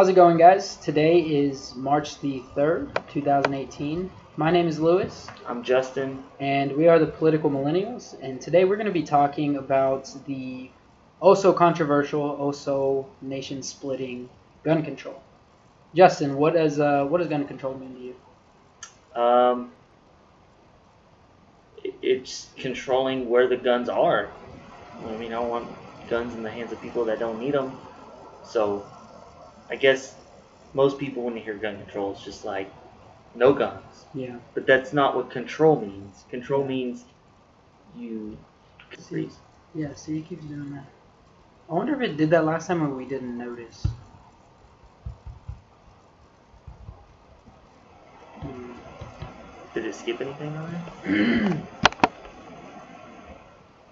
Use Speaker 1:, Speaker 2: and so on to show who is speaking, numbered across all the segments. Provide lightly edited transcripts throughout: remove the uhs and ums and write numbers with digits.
Speaker 1: How's it going, guys? Today is March the 3rd, 2018. My name is Lewis.
Speaker 2: I'm Justin.
Speaker 1: And we are the Political Millennials. And today we're going to be talking about the also controversial, also nation-splitting gun control. Justin, what does gun control mean to you?
Speaker 2: It's controlling where the guns are. I mean, I don't want guns in the hands of people that don't need them. So I guess most people, when they hear gun control, it's just like, no guns.
Speaker 1: Yeah.
Speaker 2: But that's not what control means. Control means you...
Speaker 1: See, it keeps doing that. I wonder if it did that last time or we didn't notice.
Speaker 2: Did it skip anything on there?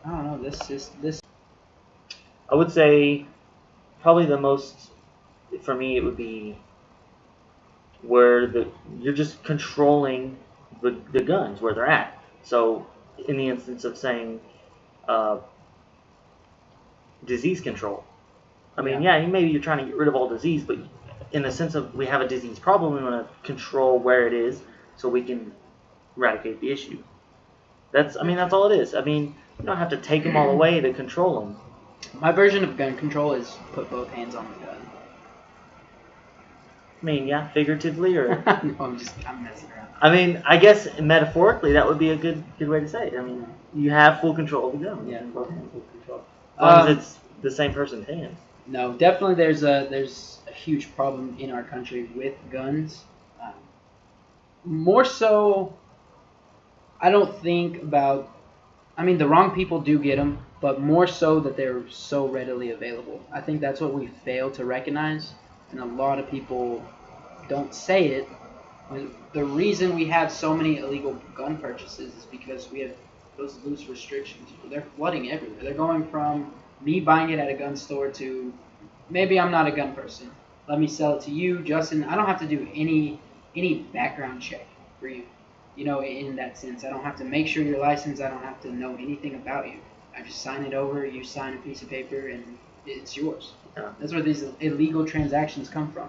Speaker 1: I don't know. This.
Speaker 2: I would say probably the most, for me, it would be where you're just controlling the guns, where they're at. So in the instance of saying disease control, I mean, maybe you're trying to get rid of all disease, but in the sense of we have a disease problem, we want to control where it is so we can eradicate the issue. That's all it is. I mean, you don't have to take them all away to control them.
Speaker 1: My version of gun control is put both hands on the gun.
Speaker 2: I mean, yeah, figuratively or...
Speaker 1: No, I'm messing around.
Speaker 2: I mean, I guess metaphorically that would be a good way to say it. I mean, you have full control of the gun.
Speaker 1: Yeah, both hands, full control.
Speaker 2: As long as it's the same person's hands.
Speaker 1: No, definitely there's a huge problem in our country with guns. More so, I don't think about... I mean, the wrong people do get them, but more so that they're so readily available. I think that's what we fail to recognize, and a lot of people don't say it. The reason we have so many illegal gun purchases is because we have those loose restrictions. They're flooding everywhere. They're going from me buying it at a gun store to maybe I'm not a gun person. Let me sell it to you, Justin. I don't have to do any background check for you. You know, in that sense, I don't have to make sure you're licensed. I don't have to know anything about you. I just sign it over. You sign a piece of paper, and it's yours.
Speaker 2: Yeah.
Speaker 1: That's where these illegal transactions come from.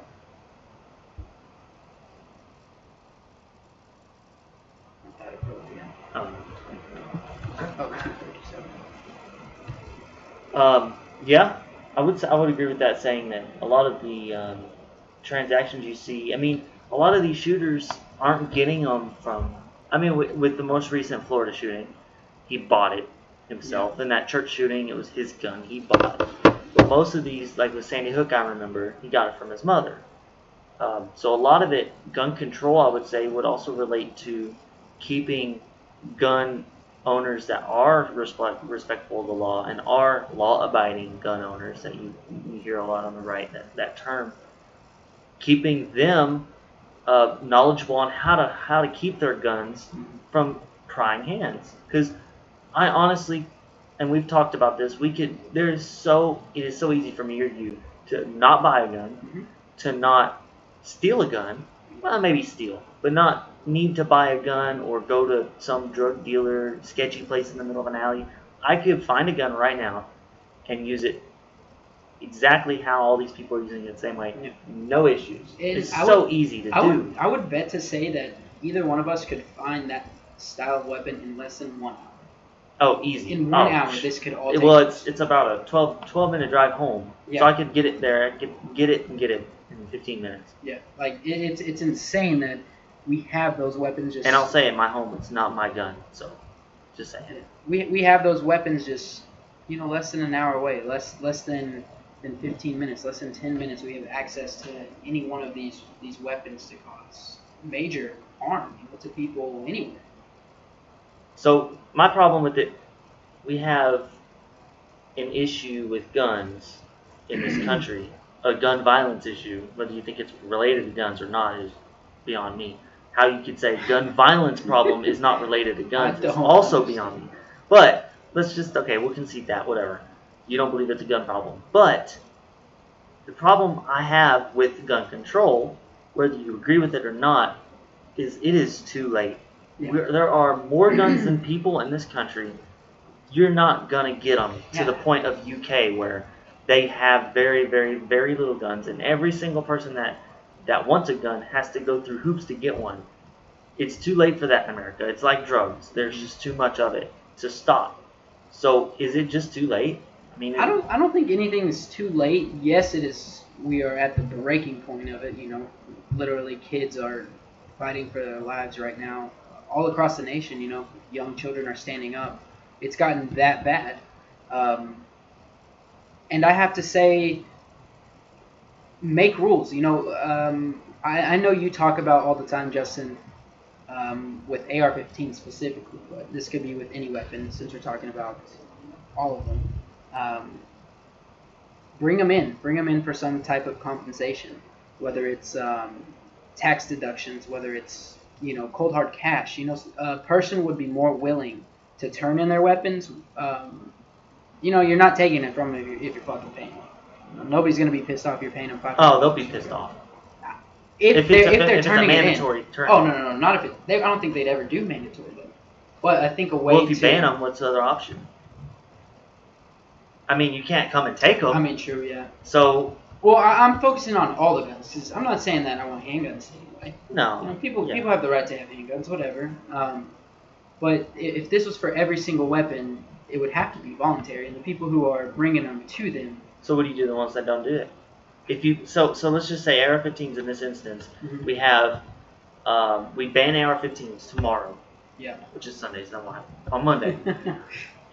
Speaker 2: Yeah, I would agree with that, saying that a lot of the transactions you see, I mean, a lot of these shooters aren't getting them from, I mean, with the most recent Florida shooting, he bought it himself.
Speaker 1: Yeah.
Speaker 2: In that church shooting, it was his gun, he bought it. But most of these, like with Sandy Hook, I remember, he got it from his mother. So a lot of it, gun control, I would say, would also relate to keeping gun owners that are respectful of the law and are law-abiding gun owners, that you hear a lot on the right, that term, keeping them knowledgeable on how to keep their guns from prying hands. Because I honestly, and we've talked about this, it is so easy for me or you to not buy a gun, to not steal a gun, well, maybe steal, but not need to buy a gun or go to some drug dealer, sketchy place in the middle of an alley. I could find a gun right now and use it exactly how all these people are using it the same way.
Speaker 1: Yeah.
Speaker 2: No issues.
Speaker 1: And
Speaker 2: it's so easy to do.
Speaker 1: I would bet to say that either one of us could find that style of weapon in less than 1 hour.
Speaker 2: Oh, easy.
Speaker 1: In 1 hour, this could all take
Speaker 2: Well, it's about a 12-minute drive home.
Speaker 1: Yeah.
Speaker 2: So I could get it there. I could get it in 15 minutes.
Speaker 1: Yeah, like it's insane that we have those weapons just...
Speaker 2: And I'll say in my home, it's not my gun, so just saying.
Speaker 1: We have those weapons just, less than an hour away, less than 15 minutes, less than 10 minutes. We have access to any one of these weapons to cause major harm to people anywhere.
Speaker 2: So my problem with it, we have an issue with guns in this country, a gun violence issue. Whether you think it's related to guns or not is beyond me. How you could say gun violence problem is not related to guns is also beyond me. But let's just, we'll concede that, whatever. You don't believe it's a gun problem. But the problem I have with gun control, whether you agree with it or not, is it is too late.
Speaker 1: Yeah.
Speaker 2: There are more guns than people in this country. You're not going to get them to the point of UK where they have very, very, very little guns, and every single person that wants a gun has to go through hoops to get one. It's too late for that in America. It's like drugs. There's just too much of it to stop. So is it just too late? I mean,
Speaker 1: I don't think anything's too late. Yes, it is. We are at the breaking point of it. You know, literally, kids are fighting for their lives right now, all across the nation. You know, young children are standing up. It's gotten that bad, and I have to say, make rules. You know, I know you talk about all the time, Justin, with AR-15 specifically, but this could be with any weapon since we're talking about all of them. Bring them in for some type of compensation, whether it's tax deductions, whether it's, you know, cold hard cash. You know, a person would be more willing to turn in their weapons. You know, you're not taking it from them if you're fucking paying them. Nobody's gonna be pissed off you're paying them $500.
Speaker 2: Oh, they'll be pissed off.
Speaker 1: If they're turning it in.
Speaker 2: Oh,
Speaker 1: no, not if it. I don't think they'd ever do mandatory though. But I think a way.
Speaker 2: Well, if you ban them, what's the other option? I mean, you can't come and take them.
Speaker 1: I mean, true, yeah.
Speaker 2: So.
Speaker 1: Well, I'm focusing on all the guns because I'm not saying that I want handguns anyway.
Speaker 2: No.
Speaker 1: You know, people have the right to have handguns, whatever. But if this was for every single weapon, it would have to be voluntary, and the people who are bringing them to them.
Speaker 2: So what do you do to the ones that don't do it? If you so let's just say AR-15s in this instance,
Speaker 1: Mm-hmm.
Speaker 2: we have we ban AR-15s tomorrow.
Speaker 1: Yeah.
Speaker 2: Which is Sunday, so that won't happen. On Monday.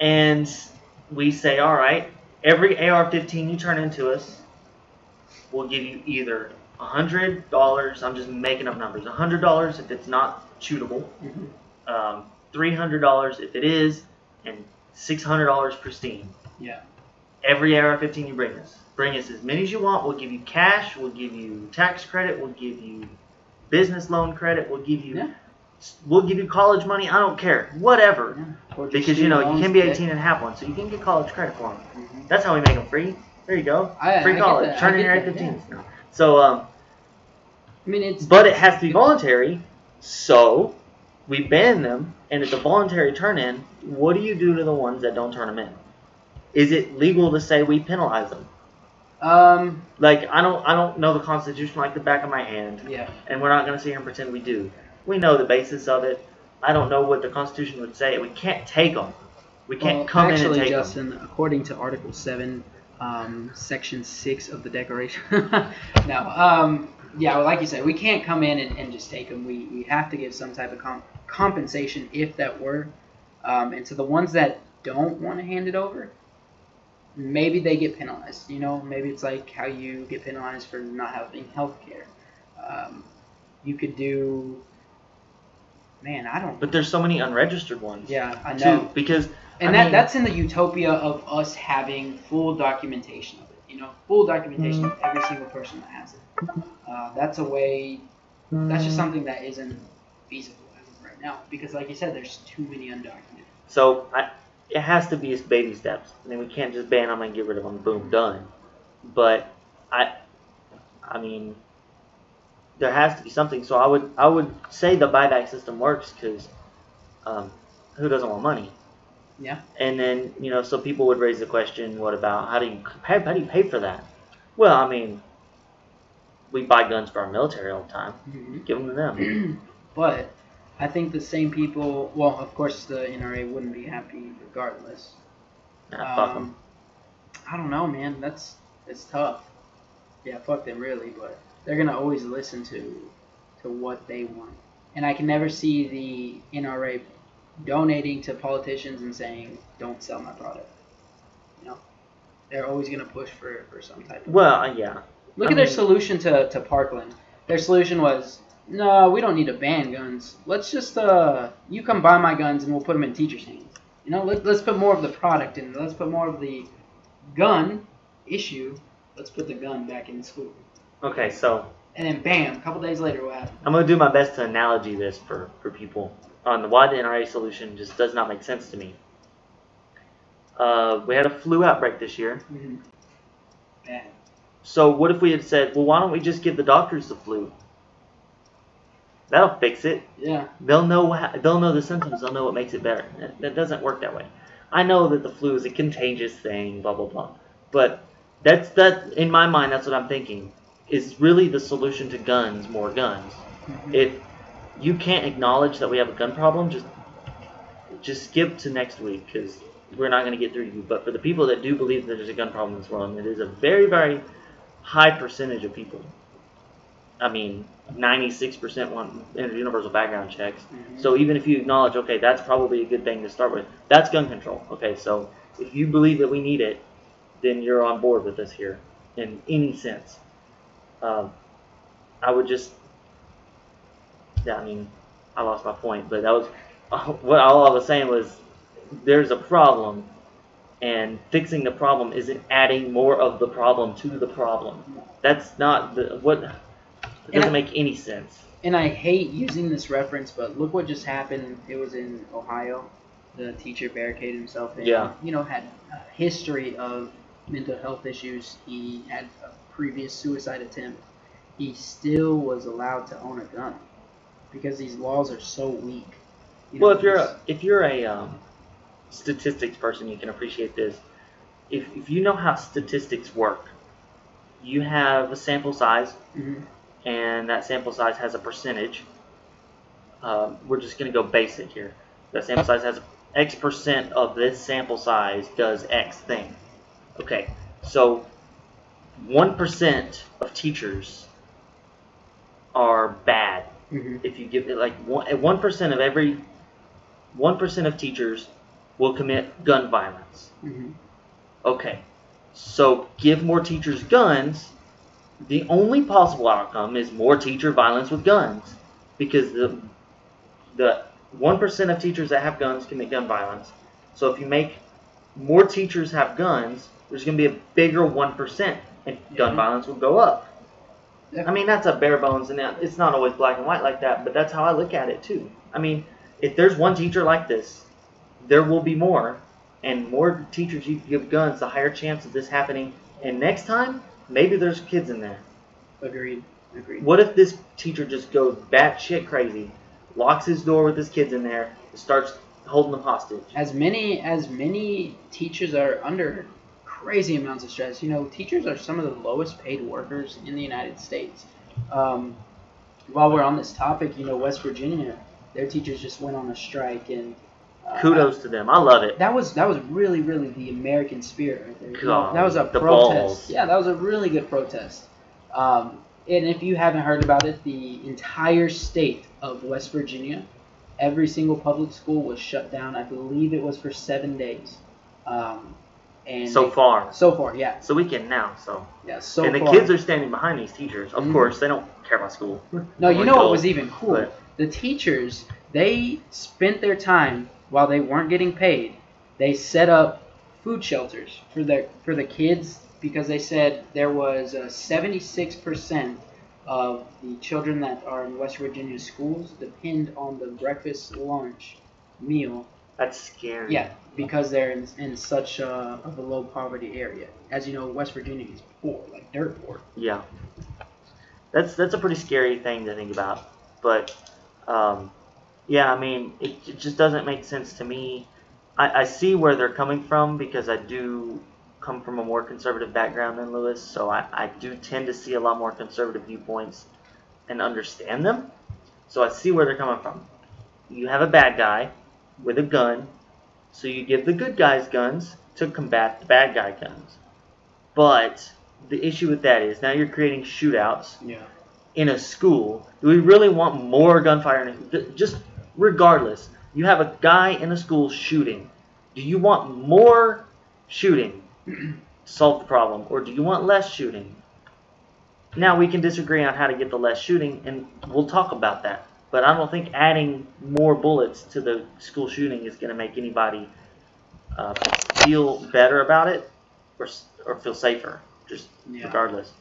Speaker 2: And we say, all right, every AR-15 you turn into us, we'll give you either $100. I'm just making up numbers. $100 if it's not shootable.
Speaker 1: Mm-hmm.
Speaker 2: $300 if it is, and $600 pristine.
Speaker 1: Yeah.
Speaker 2: Every AR-15 you bring us. Bring us as many as you want. We'll give you cash. We'll give you tax credit. We'll give you business loan credit. We'll give you college money. I don't care. Whatever. Yeah. Because, you know, you can be 18 and have one, so you can get college credit for them. Mm-hmm. That's how we make them free. There you go. Free college. Turn in your AR-15s. Yeah. So, I mean, but it has to be voluntary, so we ban them, and it's a voluntary turn-in. What do you do to the ones that don't turn them in? Is it legal to say we penalize them? Like, I don't know the Constitution like the back of my hand.
Speaker 1: Yeah.
Speaker 2: And we're not going to sit here and pretend we do. We know the basis of it. I don't know what the Constitution would say. We can't take them. We can't come in and take them.
Speaker 1: Actually, Justin, according to Article 7, Section 6 of the Declaration. No. Yeah, well, like you said, we can't come in and just take them. We have to give some type of compensation if that were. And to the ones that don't want to hand it over, maybe they get penalized. You know, maybe it's like how you get penalized for not having health care. You could do... Man, I don't...
Speaker 2: But there's so many unregistered ones.
Speaker 1: Yeah, I know.
Speaker 2: Too, because...
Speaker 1: And that's in the utopia of us having full documentation of it. You know, full documentation of every single person that has it. That's a way... That's just something that isn't feasible as of right now. Because like you said, there's too many undocumented.
Speaker 2: So, it has to be baby steps. I mean, we can't just ban them and get rid of them. Boom, done. But, I mean... There has to be something. So I would say the buyback system works because who doesn't want money?
Speaker 1: Yeah.
Speaker 2: And then, you know, so people would raise the question, what about how do you pay for that? Well, I mean, we buy guns for our military all the time. Mm-hmm. Give them to them.
Speaker 1: But I think the same people, well, of course the NRA wouldn't be happy regardless.
Speaker 2: Fuck them.
Speaker 1: I don't know, man. It's tough. Yeah, fuck them really, but they're going to always listen to what they want. And I can never see the NRA donating to politicians and saying, don't sell my product. You know? They're always going to push for some type of...
Speaker 2: Well, yeah.
Speaker 1: Look at their solution to Parkland. Their solution was, no, we don't need to ban guns. Let's just, you come buy my guns and we'll put them in teachers' hands. You know, let's put more of the product in. Let's put more of the gun issue. Let's put the gun back in school.
Speaker 2: Okay, so...
Speaker 1: And then bam, a couple days later, what happened?
Speaker 2: I'm going to do my best to analogy this for people on why the NRA solution just does not make sense to me. We had a flu outbreak this year.
Speaker 1: Mm-hmm. Bad.
Speaker 2: So what if we had said, well, why don't we just give the doctors the flu? That'll fix it.
Speaker 1: Yeah.
Speaker 2: They'll know the symptoms. They'll know what makes it better. That doesn't work that way. I know that the flu is a contagious thing, blah, blah, blah. But That in my mind, that's what I'm thinking. Is really the solution to guns more guns?
Speaker 1: Mhm.
Speaker 2: If you can't acknowledge that we have a gun problem, just skip to next week because we're not going to get through you. But for the people that do believe that there's a gun problem in this world, and it is a very, very high percentage of people. I mean, 96% want universal background checks.
Speaker 1: Mhm.
Speaker 2: So even if you acknowledge, okay, that's probably a good thing to start with. That's gun control. Okay, so if you believe that we need it, then you're on board with us here in any sense. I would just, yeah, I mean, I lost my point, but that was what all I was saying was there's a problem, and fixing the problem isn't adding more of the problem to the problem. That's not what. It doesn't make any sense.
Speaker 1: And I hate using this reference, but look what just happened. It was in Ohio. The teacher barricaded himself in.
Speaker 2: Yeah.
Speaker 1: Had a history of mental health issues. He had a previous suicide attempt. He still was allowed to own a gun because these laws are so weak.
Speaker 2: Well, if you're a statistics person, you can appreciate this. If you know how statistics work, you have a sample size.
Speaker 1: Mm-hmm.
Speaker 2: And that sample size has a percentage. We're just going to go basic here. That sample size has X percent of this sample size does X thing. Okay, so 1% of teachers are bad.
Speaker 1: Mm-hmm.
Speaker 2: If you give it like 1% of every 1% of teachers will commit gun violence.
Speaker 1: Mm-hmm.
Speaker 2: Okay, so give more teachers guns. The only possible outcome is more teacher violence with guns, because the 1% of teachers that have guns commit gun violence. So if you make more teachers have guns, there's going to be a bigger 1%, and gun violence will go up. Yeah. I mean, that's a bare bones, and it's not always black and white like that, but that's how I look at it too. I mean, if there's one teacher like this, there will be more, and more teachers you give guns, the higher chance of this happening. And next time, maybe there's kids in there.
Speaker 1: Agreed.
Speaker 2: What if this teacher just goes batshit crazy, locks his door with his kids in there, and starts holding them hostage?
Speaker 1: As many teachers are under crazy amounts of stress. Teachers are some of the lowest paid workers in the United States. While we're on this topic, West Virginia, their teachers just went on a strike, and
Speaker 2: kudos to them. I love it.
Speaker 1: That was really, really the American spirit right there.
Speaker 2: God,
Speaker 1: that was a
Speaker 2: the
Speaker 1: protest.
Speaker 2: balls.
Speaker 1: Yeah, that was a really good protest. And if you haven't heard about it, the entire state of West Virginia, every single public school was shut down. I believe it was for 7 days. And
Speaker 2: so far,
Speaker 1: yeah.
Speaker 2: So we can now.
Speaker 1: Yeah,
Speaker 2: and the kids are standing behind these teachers. Of course, they don't care about school.
Speaker 1: No, you know what was even cool? But the teachers, they spent their time while they weren't getting paid. They set up food shelters for the kids, because they said there was 76% of the children that are in West Virginia schools depend on the breakfast lunch meal.
Speaker 2: That's scary.
Speaker 1: Yeah, because they're in such of a low poverty area. As you know, West Virginia is poor, like dirt poor.
Speaker 2: Yeah, that's a pretty scary thing to think about. But yeah, I mean, it just doesn't make sense to me. I see where they're coming from, because I do come from a more conservative background than Lewis, so I do tend to see a lot more conservative viewpoints and understand them. So I see where they're coming from. You have a bad guy with a gun, so you give the good guys guns to combat the bad guy guns. But the issue with that is now you're creating shootouts in a school. Do we really want more gunfire? Just regardless, you have a guy in a school shooting. Do you want more shooting to solve the problem, or do you want less shooting? Now we can disagree on how to get the less shooting, and we'll talk about that. But I don't think adding more bullets to the school shooting is going to make anybody feel better about it or feel safer, just regardless.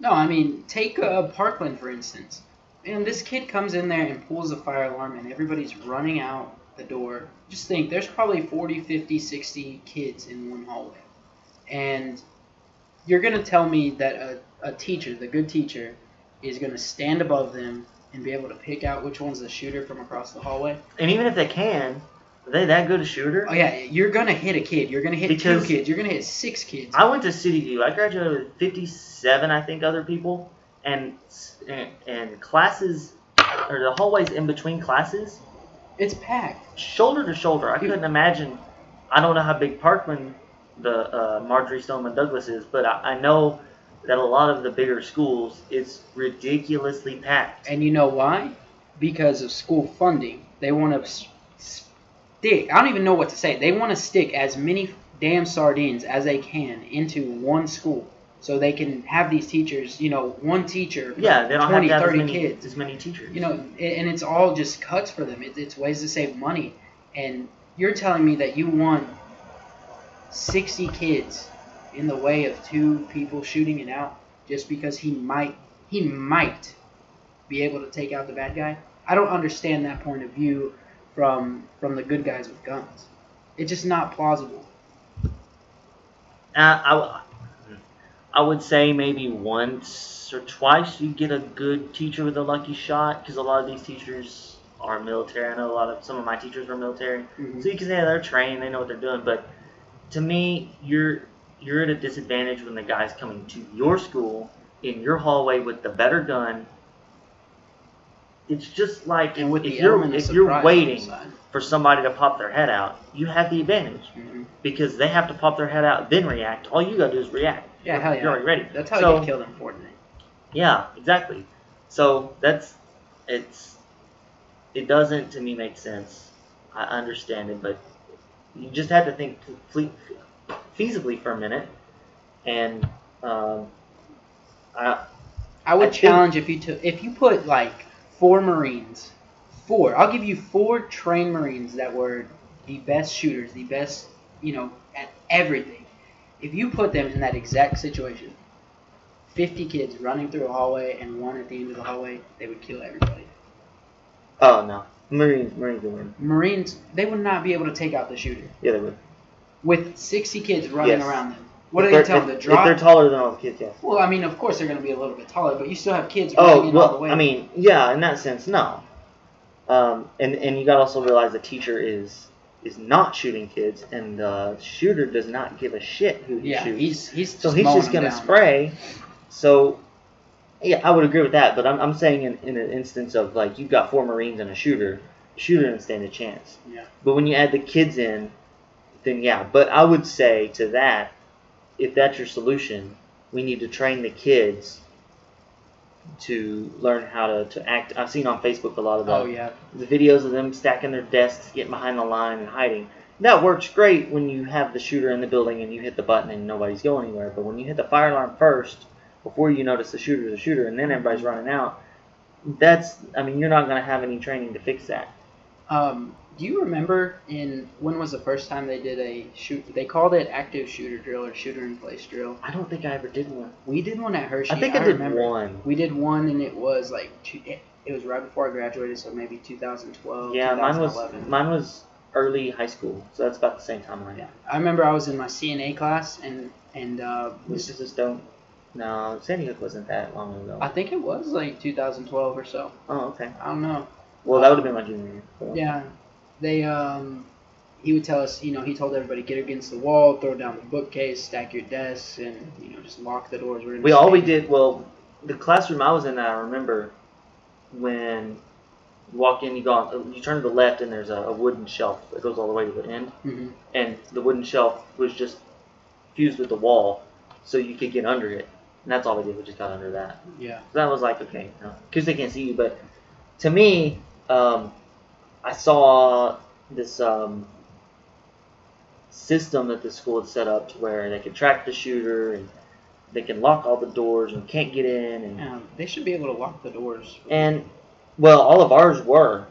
Speaker 1: No, I mean, take Parkland, for instance. And this kid comes in there and pulls a fire alarm, and everybody's running out the door. Just think, there's probably 40, 50, 60 kids in one hallway. And you're going to tell me that a teacher, the good teacher, is going to stand above them and be able to pick out which one's the shooter from across the hallway?
Speaker 2: And even if they can, Are they that good a shooter?
Speaker 1: Oh yeah, you're gonna hit a kid. You're gonna hit
Speaker 2: Because
Speaker 1: 2 kids. You're gonna hit 6 kids.
Speaker 2: I went to City View. I graduated with 57, I think, other people, and classes, or the hallways in between classes,
Speaker 1: It's packed.
Speaker 2: shoulder to shoulder. I couldn't imagine. I don't know how big Parkman, the Marjorie Stoneman Douglas is, but I know that a lot of the bigger schools, it's ridiculously packed.
Speaker 1: And you know why? Because of school funding. They want to stick. I don't even know what to say. They want to stick as many damn sardines as they can into one school, so they can have these teachers. One teacher for
Speaker 2: Yeah, they don't
Speaker 1: 20,
Speaker 2: have to have
Speaker 1: 30
Speaker 2: as many,
Speaker 1: kids.
Speaker 2: as many teachers.
Speaker 1: And it's all just cuts for them. It's ways to save money. And you're telling me that you want 60 kids in the way of 2 people shooting it out just because he might be able to take out the bad guy? I don't understand that point of view from the good guys with guns. It's just not plausible.
Speaker 2: I would say maybe once or twice you get a good teacher with a lucky shot, because a lot of these teachers are military. I know some of my teachers were military,
Speaker 1: Mm-hmm.
Speaker 2: so you can say they're trained, they know what they're doing. But to me, you're at a disadvantage when the guy's coming to your school in your hallway with the better gun. It's just like
Speaker 1: And with
Speaker 2: if
Speaker 1: the
Speaker 2: you're
Speaker 1: element of surprise
Speaker 2: waiting
Speaker 1: on the side.
Speaker 2: for somebody to pop their head out, you have the advantage.
Speaker 1: Mm-hmm.
Speaker 2: Because they have to pop their head out, then react. All you gotta do is react.
Speaker 1: Yeah, hell yeah.
Speaker 2: You're already ready.
Speaker 1: That's how you get killed in Fortnite.
Speaker 2: Yeah, exactly. So it doesn't to me make sense. I understand it, but you just have to think feasibly for a minute. And
Speaker 1: I would challenge if you put like 4 Marines, I'll give you 4 trained Marines that were the best shooters, the best, at everything. If you put them in that exact situation, 50 kids running through a hallway and 1 at the end of the hallway, they would kill everybody.
Speaker 2: Oh no, Marines would win.
Speaker 1: Marines, they would not be able to take out the shooter.
Speaker 2: Yeah, they would.
Speaker 1: With 60 kids running around them. What
Speaker 2: If
Speaker 1: are they telling them to drop?
Speaker 2: If they're taller than all the kids, yes.
Speaker 1: Well, I mean, of course they're going to be a little bit taller, but you still have kids running in all the way.
Speaker 2: I mean, yeah, in that sense, no. And you got to also realize the teacher is not shooting kids, and the shooter does not give a shit who he shoots.
Speaker 1: he's
Speaker 2: so he's just going to spray. So, yeah, I would agree with that, but I'm saying in an instance of, like, you've got 4 Marines and a shooter doesn't stand a chance.
Speaker 1: Yeah.
Speaker 2: But when you add the kids in, then yeah. But I would say to that, if that's your solution, we need to train the kids to learn how to act. I've seen on Facebook a lot of the videos of them stacking their desks, getting behind the line and hiding. That works great when you have the shooter in the building and you hit the button and nobody's going anywhere. But when you hit the fire alarm first, before you notice the shooter's a shooter, and then everybody's running out, you're not going to have any training to fix that.
Speaker 1: Do you remember when was the first time they did a shoot? They called it active shooter drill or shooter in place drill.
Speaker 2: I don't think I ever did one.
Speaker 1: We did one at Hershey.
Speaker 2: I think I did one.
Speaker 1: We did one, and it was like it was right before I graduated, so maybe 2012.
Speaker 2: Yeah,
Speaker 1: 2011.
Speaker 2: mine was early high school, so that's about the same time.
Speaker 1: Yeah, I remember I was in my CNA class, and
Speaker 2: No, Sandy Hook wasn't that long ago.
Speaker 1: I think it was like 2012 or so.
Speaker 2: Oh, okay.
Speaker 1: I don't know.
Speaker 2: Well, that would have been my junior year. So.
Speaker 1: Yeah, he would tell us, he told everybody, get against the wall, throw down the bookcase, stack your desks, and just lock the doors.
Speaker 2: The classroom I was in, I remember when you walk in, you turn to the left, and there's a wooden shelf that goes all the way to the end,
Speaker 1: mm-hmm.
Speaker 2: and the wooden shelf was just fused with the wall, so you could get under it. And that's all they did, was just got under that.
Speaker 1: Yeah.
Speaker 2: So that was like, okay, because they can't see you. But to me, I saw this system that the school had set up to where they could track the shooter and they can lock all the doors and can't get in. And
Speaker 1: they should be able to lock the doors.
Speaker 2: And, well, all of ours were.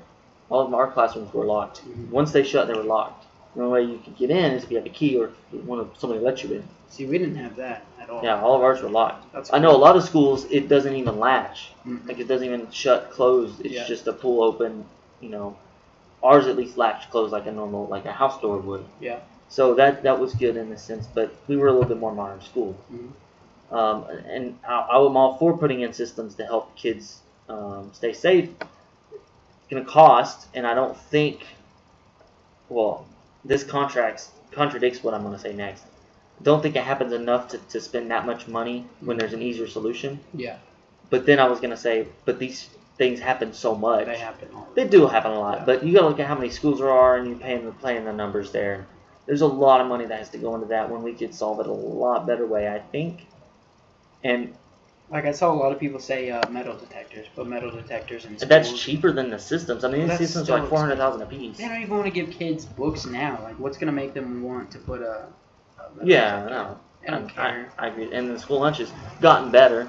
Speaker 2: All of our classrooms were locked.
Speaker 1: Mm-hmm.
Speaker 2: Once they shut, they were locked. The only way you could get in is if you have a key or if somebody let you in.
Speaker 1: See, we didn't have that at all.
Speaker 2: Yeah, all of ours were locked.
Speaker 1: That's cool.
Speaker 2: I know a lot of schools, it doesn't even latch.
Speaker 1: Mm-hmm.
Speaker 2: Like, it doesn't even shut, close. It's just a pull open, Ours at least latched closed like a house door would.
Speaker 1: Yeah.
Speaker 2: So that was good in a sense, but we were a little bit more modern school.
Speaker 1: Mm-hmm.
Speaker 2: And I'm all for putting in systems to help kids stay safe. It's going to cost, and I don't think well, this contradicts what I'm going to say next. Don't think it happens enough to spend that much money when there's an easier solution.
Speaker 1: Yeah.
Speaker 2: But then I was going to say, but these things happen so much.
Speaker 1: They happen all the
Speaker 2: They
Speaker 1: time.
Speaker 2: do happen a lot.
Speaker 1: Yeah.
Speaker 2: But you got to look at how many schools there are, and you're playing the numbers there. There's a lot of money that has to go into that when we could solve it a lot better way, I think. And
Speaker 1: like I saw a lot of people say metal detectors, but metal detectors in schools.
Speaker 2: that's cheaper than the systems. I mean, these systems are like $400,000 a piece.
Speaker 1: They don't even want to give kids books now. Like, what's gonna make them want to put a metal
Speaker 2: Yeah,
Speaker 1: detector?
Speaker 2: no.
Speaker 1: I don't care.
Speaker 2: I agree. And the school lunches gotten better.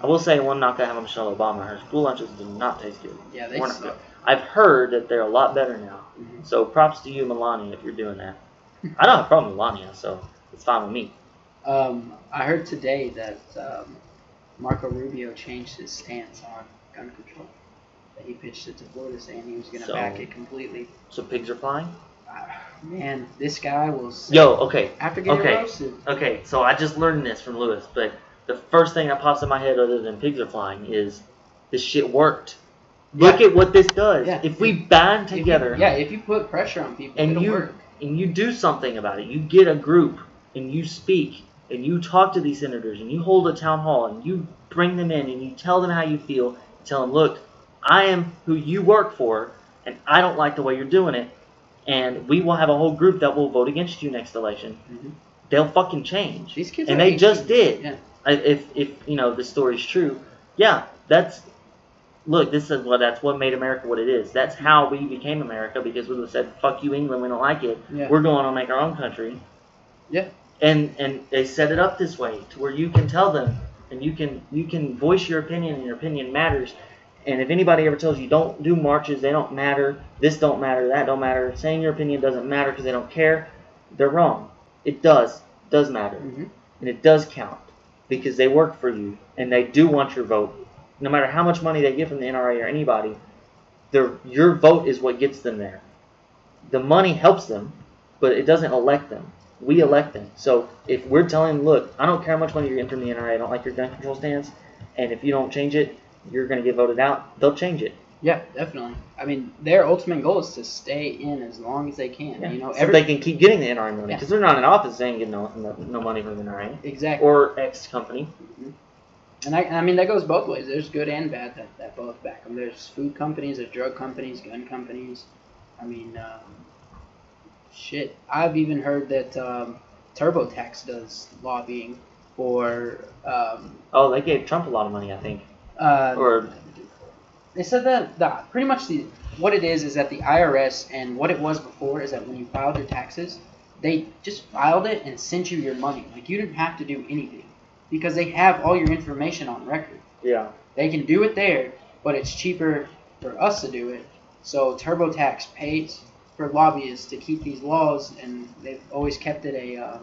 Speaker 2: I will say one knock I have on Michelle Obama. Her school lunches do not taste good.
Speaker 1: Yeah, they
Speaker 2: We're not
Speaker 1: suck.
Speaker 2: good. I've heard that they're a lot better now.
Speaker 1: Mhm.
Speaker 2: So props to you, Melania, if you're doing that. I don't have a problem with Melania, so it's fine with me.
Speaker 1: I heard today that Marco Rubio changed his stance on gun control. That he pitched it to Florida, saying he was going to back it completely.
Speaker 2: So pigs are flying?
Speaker 1: Man, this guy will say,
Speaker 2: Yo, okay.
Speaker 1: after getting
Speaker 2: Okay.
Speaker 1: roasted.
Speaker 2: Okay, so I just learned this from Lewis, but the first thing that pops in my head other than pigs are flying is this shit worked. Look at what this does.
Speaker 1: Yeah.
Speaker 2: If we band together
Speaker 1: If you put pressure on people,
Speaker 2: and
Speaker 1: it'll
Speaker 2: you
Speaker 1: work.
Speaker 2: and you do something about it, you get a group and you speak and you talk to these senators and you hold a town hall and you bring them in and you tell them how you feel, tell them, look, I am who you work for and I don't like the way you're doing it, and we will have a whole group that will vote against you next election.
Speaker 1: Mm-hmm.
Speaker 2: They'll fucking change.
Speaker 1: These kids
Speaker 2: and
Speaker 1: are
Speaker 2: they just
Speaker 1: 18.
Speaker 2: did.
Speaker 1: Yeah.
Speaker 2: If you know the story's true, yeah, that's that's what made America what it is. That's how we became America, because we said, fuck you England, we don't like it.
Speaker 1: Yeah.
Speaker 2: We're going to make our own country.
Speaker 1: Yeah.
Speaker 2: And they set it up this way to where you can tell them and you can voice your opinion, and your opinion matters. And if anybody ever tells you don't do marches, they don't matter, this don't matter, that don't matter, saying your opinion doesn't matter because they don't care, they're wrong. It does matter.
Speaker 1: Mm-hmm.
Speaker 2: And it does count because they work for you and they do want your vote. No matter how much money they get from the NRA or anybody, your vote is what gets them there. The money helps them, but it doesn't elect them. We elect them. So if we're telling them, look, I don't care how much money you're getting from the NRA, I don't like your gun control stance, and if you don't change it, you're going to get voted out, they'll change it.
Speaker 1: Yeah, definitely. I mean, their ultimate goal is to stay in as long as they can.
Speaker 2: Yeah.
Speaker 1: You know,
Speaker 2: so they can keep getting the NRA money, because
Speaker 1: Yeah.
Speaker 2: they're not in office, they ain't getting no money from the NRA.
Speaker 1: Exactly.
Speaker 2: Or X company.
Speaker 1: Mm-hmm. And I mean, that goes both ways. There's good and bad that both back them. There's food companies, there's drug companies, gun companies. I mean, shit. I've even heard that TurboTax does lobbying for.
Speaker 2: Oh, they gave Trump a lot of money, I think. Or
Speaker 1: they said that pretty much what it is that the IRS, and what it was before is that when you filed your taxes, they just filed it and sent you your money. Like, you didn't have to do anything because they have all your information on record.
Speaker 2: yeah.
Speaker 1: They can do it there, but it's cheaper for us to do it. So TurboTax pays for lobbyists to keep these laws, and they've always kept it a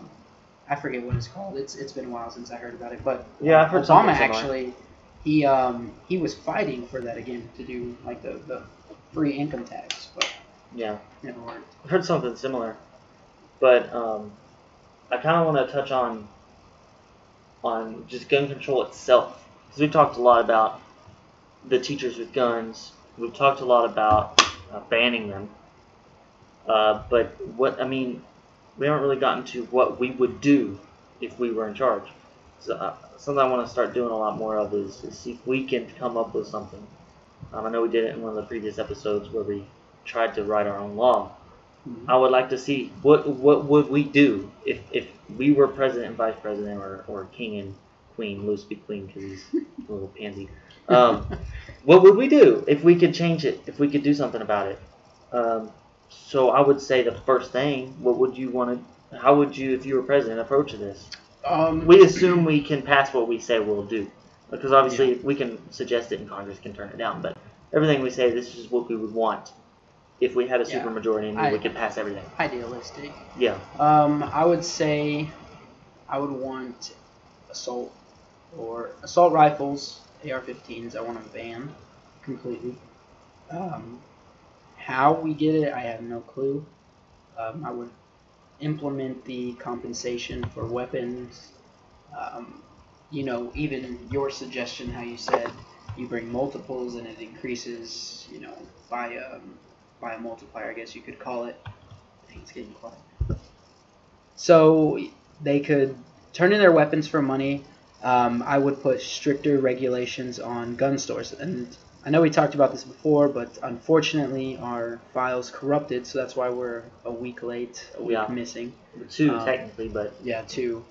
Speaker 1: I forget what it's called. It's been a while since I heard about it, but
Speaker 2: Yeah, I've heard
Speaker 1: Obama
Speaker 2: something similar.
Speaker 1: actually he was fighting for that again, to do like the free income tax, but
Speaker 2: Yeah.
Speaker 1: never worked.
Speaker 2: I've heard something similar. But I kind of want to touch on just gun control itself. Because we've talked a lot about the teachers with guns. We've talked a lot about banning them. But we haven't really gotten to what we would do if we were in charge. So something I want to start doing a lot more of is see if we can come up with something. I know we did it in one of the previous episodes where we tried to write our own law.
Speaker 1: Mm-hmm.
Speaker 2: I would like to see what would we do if we were president and vice president, or king and queen. Lewis be queen because he's a little pansy. What would we do if we could change it? If we could do something about it? So I would say the first thing, what would you want to? How would you, if you were president, approach this? We assume we can pass what we say we'll do, because obviously we can suggest it and Congress can turn it down. But everything we say, this is what we would want if we had a supermajority and we could pass everything.
Speaker 1: Idealistic.
Speaker 2: Yeah.
Speaker 1: I would say I would want assault rifles, AR-15s. I want them banned completely. How we get it, I have no clue. I would implement the compensation for weapons. Even your suggestion, how you said you bring multiples and it increases, by a multiplier, I guess you could call it. Dang, it's getting quiet. So they could turn in their weapons for money. I would put stricter regulations on gun stores. And I know we talked about this before, but unfortunately our file's corrupted, so that's why we're a week late, a week missing.
Speaker 2: 2 technically, but
Speaker 1: yeah, 2.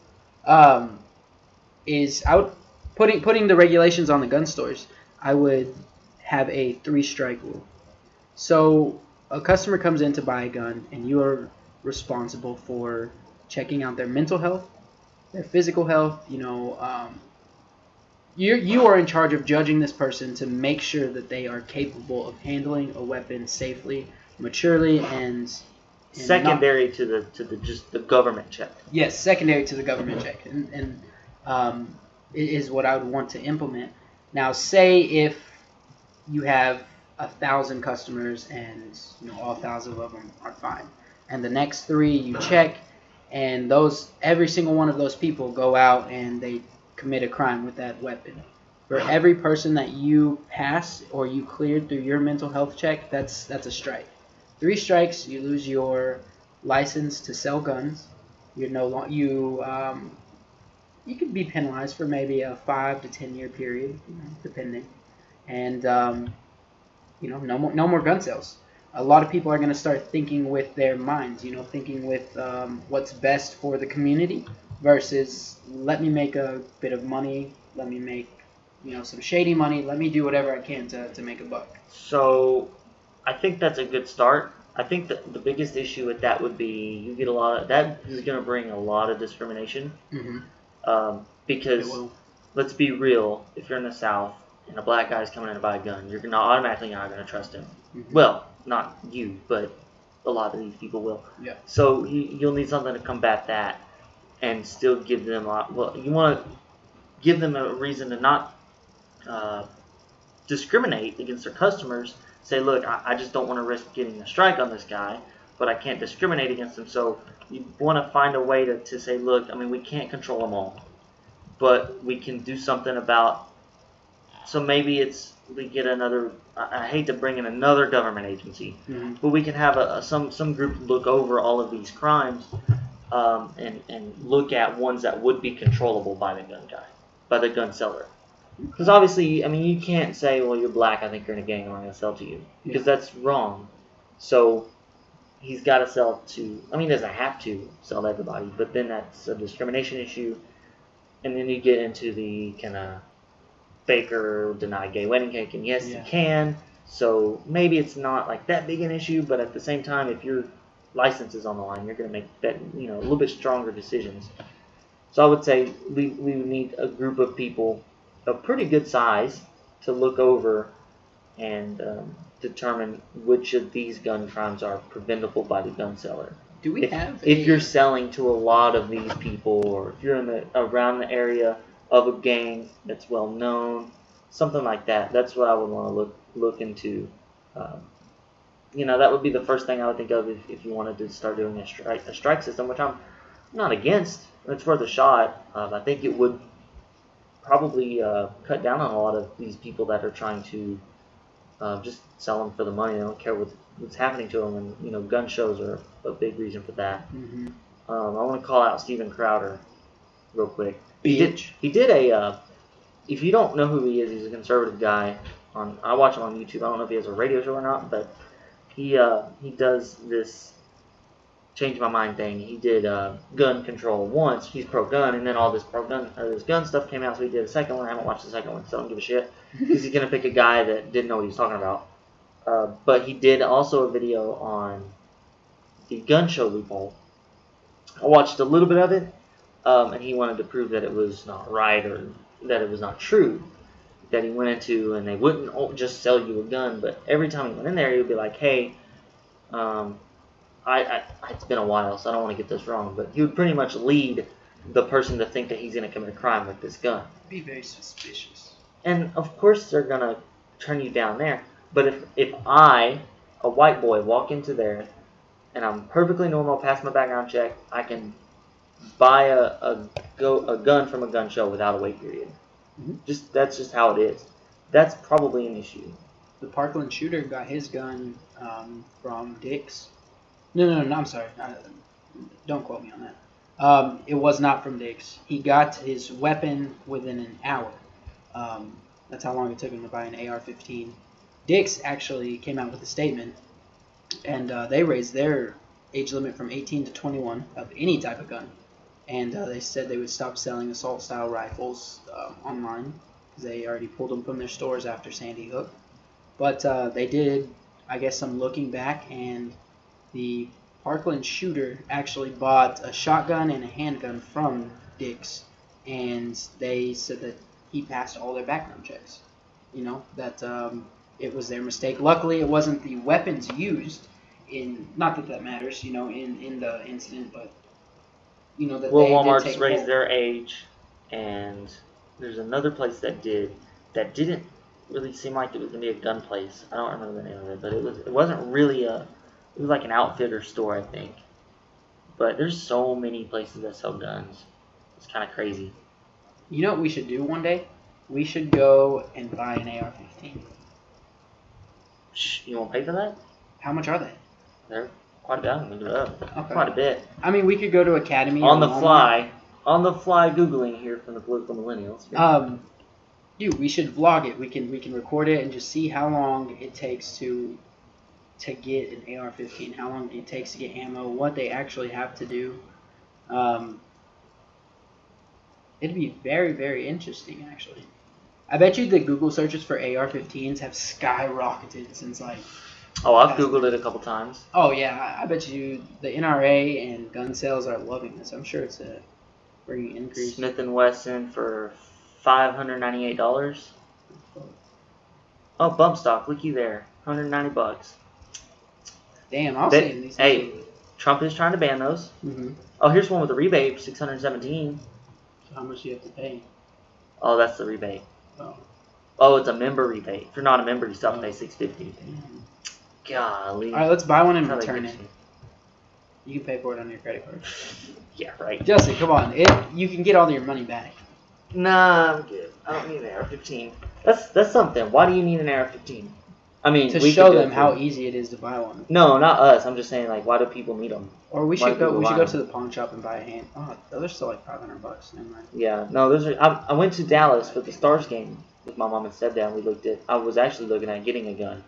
Speaker 1: Is I would putting the regulations on the gun stores. I would have a 3-strike rule. So a customer comes in to buy a gun, and you are responsible for checking out their mental health, their physical health. You are in charge of judging this person to make sure that they are capable of handling a weapon safely, maturely, and
Speaker 2: secondary to the government check.
Speaker 1: Yes, secondary to the government check, and it is what I would want to implement. Now, say if you have 1,000 customers and all 1,000 of them are fine, and the next 3 you check, and every single one of those people go out and they commit a crime with that weapon. For every person that you pass or you cleared through your mental health check, that's a strike. 3 strikes, you lose your license to sell guns. You're no longer you could be penalized for maybe a 5 to 10 year period, depending, and no more gun sales. A lot of people are going to start thinking with their minds, thinking with what's best for the community versus let me make a bit of money, let me make some shady money, let me do whatever I can to make a buck.
Speaker 2: So I think that's a good start. I think that the biggest issue with that would be you get that is going to bring a lot of discrimination.
Speaker 1: Mm-hmm.
Speaker 2: Because let's be real, if you're in the South and a black guy's coming in to buy a gun, you're automatically not going to trust him.
Speaker 1: Mm-hmm.
Speaker 2: Well, not you, but a lot of these people will.
Speaker 1: Yeah.
Speaker 2: So you'll need something to combat that and still give them you want to give them a reason to not discriminate against their customers. Say, look, I just don't want to risk getting a strike on this guy, but I can't discriminate against him. So you want to find a way to say, look, we can't control them all, but we can do something about. So maybe we get another. I hate to bring in another government agency,
Speaker 1: mm-hmm.
Speaker 2: but we can have some group look over all of these crimes and look at ones that would be controllable by the gun guy, by the gun seller. Because obviously, you can't say, well, you're black, I think you're in a gang, I'm not going to sell to you. Because that's wrong. So he's got to sell to, he doesn't have to sell to everybody, but then that's a discrimination issue. And then you get into the kind of Baker deny gay wedding cake, and yes, you can. So maybe it's not like that big an issue, but at the same time, if your license is on the line, you're going to make that, a little bit stronger decisions. So I would say we need a group of people a pretty good size to look over and determine which of these gun crimes are preventable by the gun seller.
Speaker 1: Do we have
Speaker 2: if you're selling to a lot of these people, or if you're around the area of a gang that's well known, something like that, that's what I would want to look into. That would be the first thing I would think of if you wanted to start doing a strike system, which I'm not against. It's worth a shot. I think it would probably cut down on a lot of these people that are trying to just sell them for the money. They don't care what's happening to them, and gun shows are a big reason for that.
Speaker 1: Mm-hmm.
Speaker 2: I want to call out Steven Crowder real quick.
Speaker 1: Bitch.
Speaker 2: He did a. If you don't know who he is, he's a conservative guy. I watch him on YouTube. I don't know if he has a radio show or not, but he does this change my mind thing. He did gun control once. He's pro-gun, and then all this this gun stuff came out, so he did a second one. I haven't watched the second one, so I don't give a shit, because he's going to pick a guy that didn't know what he was talking about. But he did also a video on the gun show loophole. I watched a little bit of it, and he wanted to prove that it was not right, or that it was not true, that he went into, and they wouldn't just sell you a gun, but every time he went in there, he would be like, hey, it's been a while, so I don't want to get this wrong, but he would pretty much lead the person to think that he's going to commit a crime with this gun.
Speaker 1: Be very suspicious.
Speaker 2: And of course they're going to turn you down there. But if I, a white boy, walk into there and I'm perfectly normal, pass my background check, I can buy a gun from a gun show without a wait period.
Speaker 1: Mm-hmm.
Speaker 2: That's just how it is. That's probably an issue.
Speaker 1: The Parkland shooter got his gun from Dick's. No, I'm sorry. Don't quote me on that. It was not from Dix. He got his weapon within an hour. That's how long it took him to buy an AR-15. Dix actually came out with a statement, and they raised their age limit from 18 to 21 of any type of gun. And they said they would stop selling assault-style rifles online because they already pulled them from their stores after Sandy Hook. But they did, I guess, some looking back, and the Parkland shooter actually bought a shotgun and a handgun from Dix, and they said that he passed all their background checks. You know, that it was their mistake. Luckily, it wasn't the weapons used in, not that that matters, you know, in the incident, but, you know, that
Speaker 2: Well,
Speaker 1: they did
Speaker 2: Walmart's
Speaker 1: take
Speaker 2: raised their age, and there's another place that didn't really seem like it was gonna be a gun place. I don't remember the name of it, but it wasn't really it was like an outfitter store, I think. But there's so many places that sell guns. It's kind of crazy.
Speaker 1: You know what we should do one day? We should go and buy an AR-15.
Speaker 2: You won't pay for that?
Speaker 1: How much are they?
Speaker 2: They're quite a bit. I'm gonna look it up.
Speaker 1: Okay.
Speaker 2: Quite a bit.
Speaker 1: I mean, we could go to Academy
Speaker 2: On
Speaker 1: or
Speaker 2: the
Speaker 1: Walmart.
Speaker 2: fly Googling here from the Political Millennials.
Speaker 1: Dude, we should vlog it. We can record it and just see how long it takes to get an AR-15, how long it takes to get ammo, what they actually have to do. It'd be very, very interesting, actually. I bet you the Google searches for AR-15s have skyrocketed since, like...
Speaker 2: Oh, I've Googled it a couple times.
Speaker 1: Oh, yeah. I bet you the NRA and gun sales are loving this. I'm sure it's a bringing increase.
Speaker 2: Smith & Wesson for $598. Oh, bump stock. Looky there. $190.
Speaker 1: Damn, I'll see these.
Speaker 2: Hey, Trump is trying to ban those.
Speaker 1: Mm-hmm.
Speaker 2: Oh, here's one with a rebate, $617.
Speaker 1: So how much do you have to pay?
Speaker 2: Oh, that's the rebate.
Speaker 1: Oh.
Speaker 2: Oh, it's a member rebate. If you're not a member, you still have to pay $650.
Speaker 1: Damn.
Speaker 2: Golly.
Speaker 1: All right, let's buy one and
Speaker 2: That's how they
Speaker 1: return
Speaker 2: get
Speaker 1: it. You can pay for it on your credit card.
Speaker 2: Yeah, right.
Speaker 1: Justin, come on. You can get all your money back.
Speaker 2: Nah, I'm good. I don't need an AR-15. That's something. Why do you need an AR-15? I mean,
Speaker 1: To
Speaker 2: we
Speaker 1: show
Speaker 2: could do
Speaker 1: them
Speaker 2: it
Speaker 1: how
Speaker 2: too.
Speaker 1: easy it is to buy one.
Speaker 2: No, not us. I'm just saying, like, why do people need them?
Speaker 1: Or we
Speaker 2: Why
Speaker 1: should
Speaker 2: do
Speaker 1: go.
Speaker 2: people
Speaker 1: We should
Speaker 2: buy
Speaker 1: go
Speaker 2: them?
Speaker 1: to the pawn shop and buy a hand. Oh, those are still like $500. Never mind.
Speaker 2: Yeah, no, those are. I went to Dallas for the Stars game with my mom and stepdad. We looked at. I was actually looking at getting a gun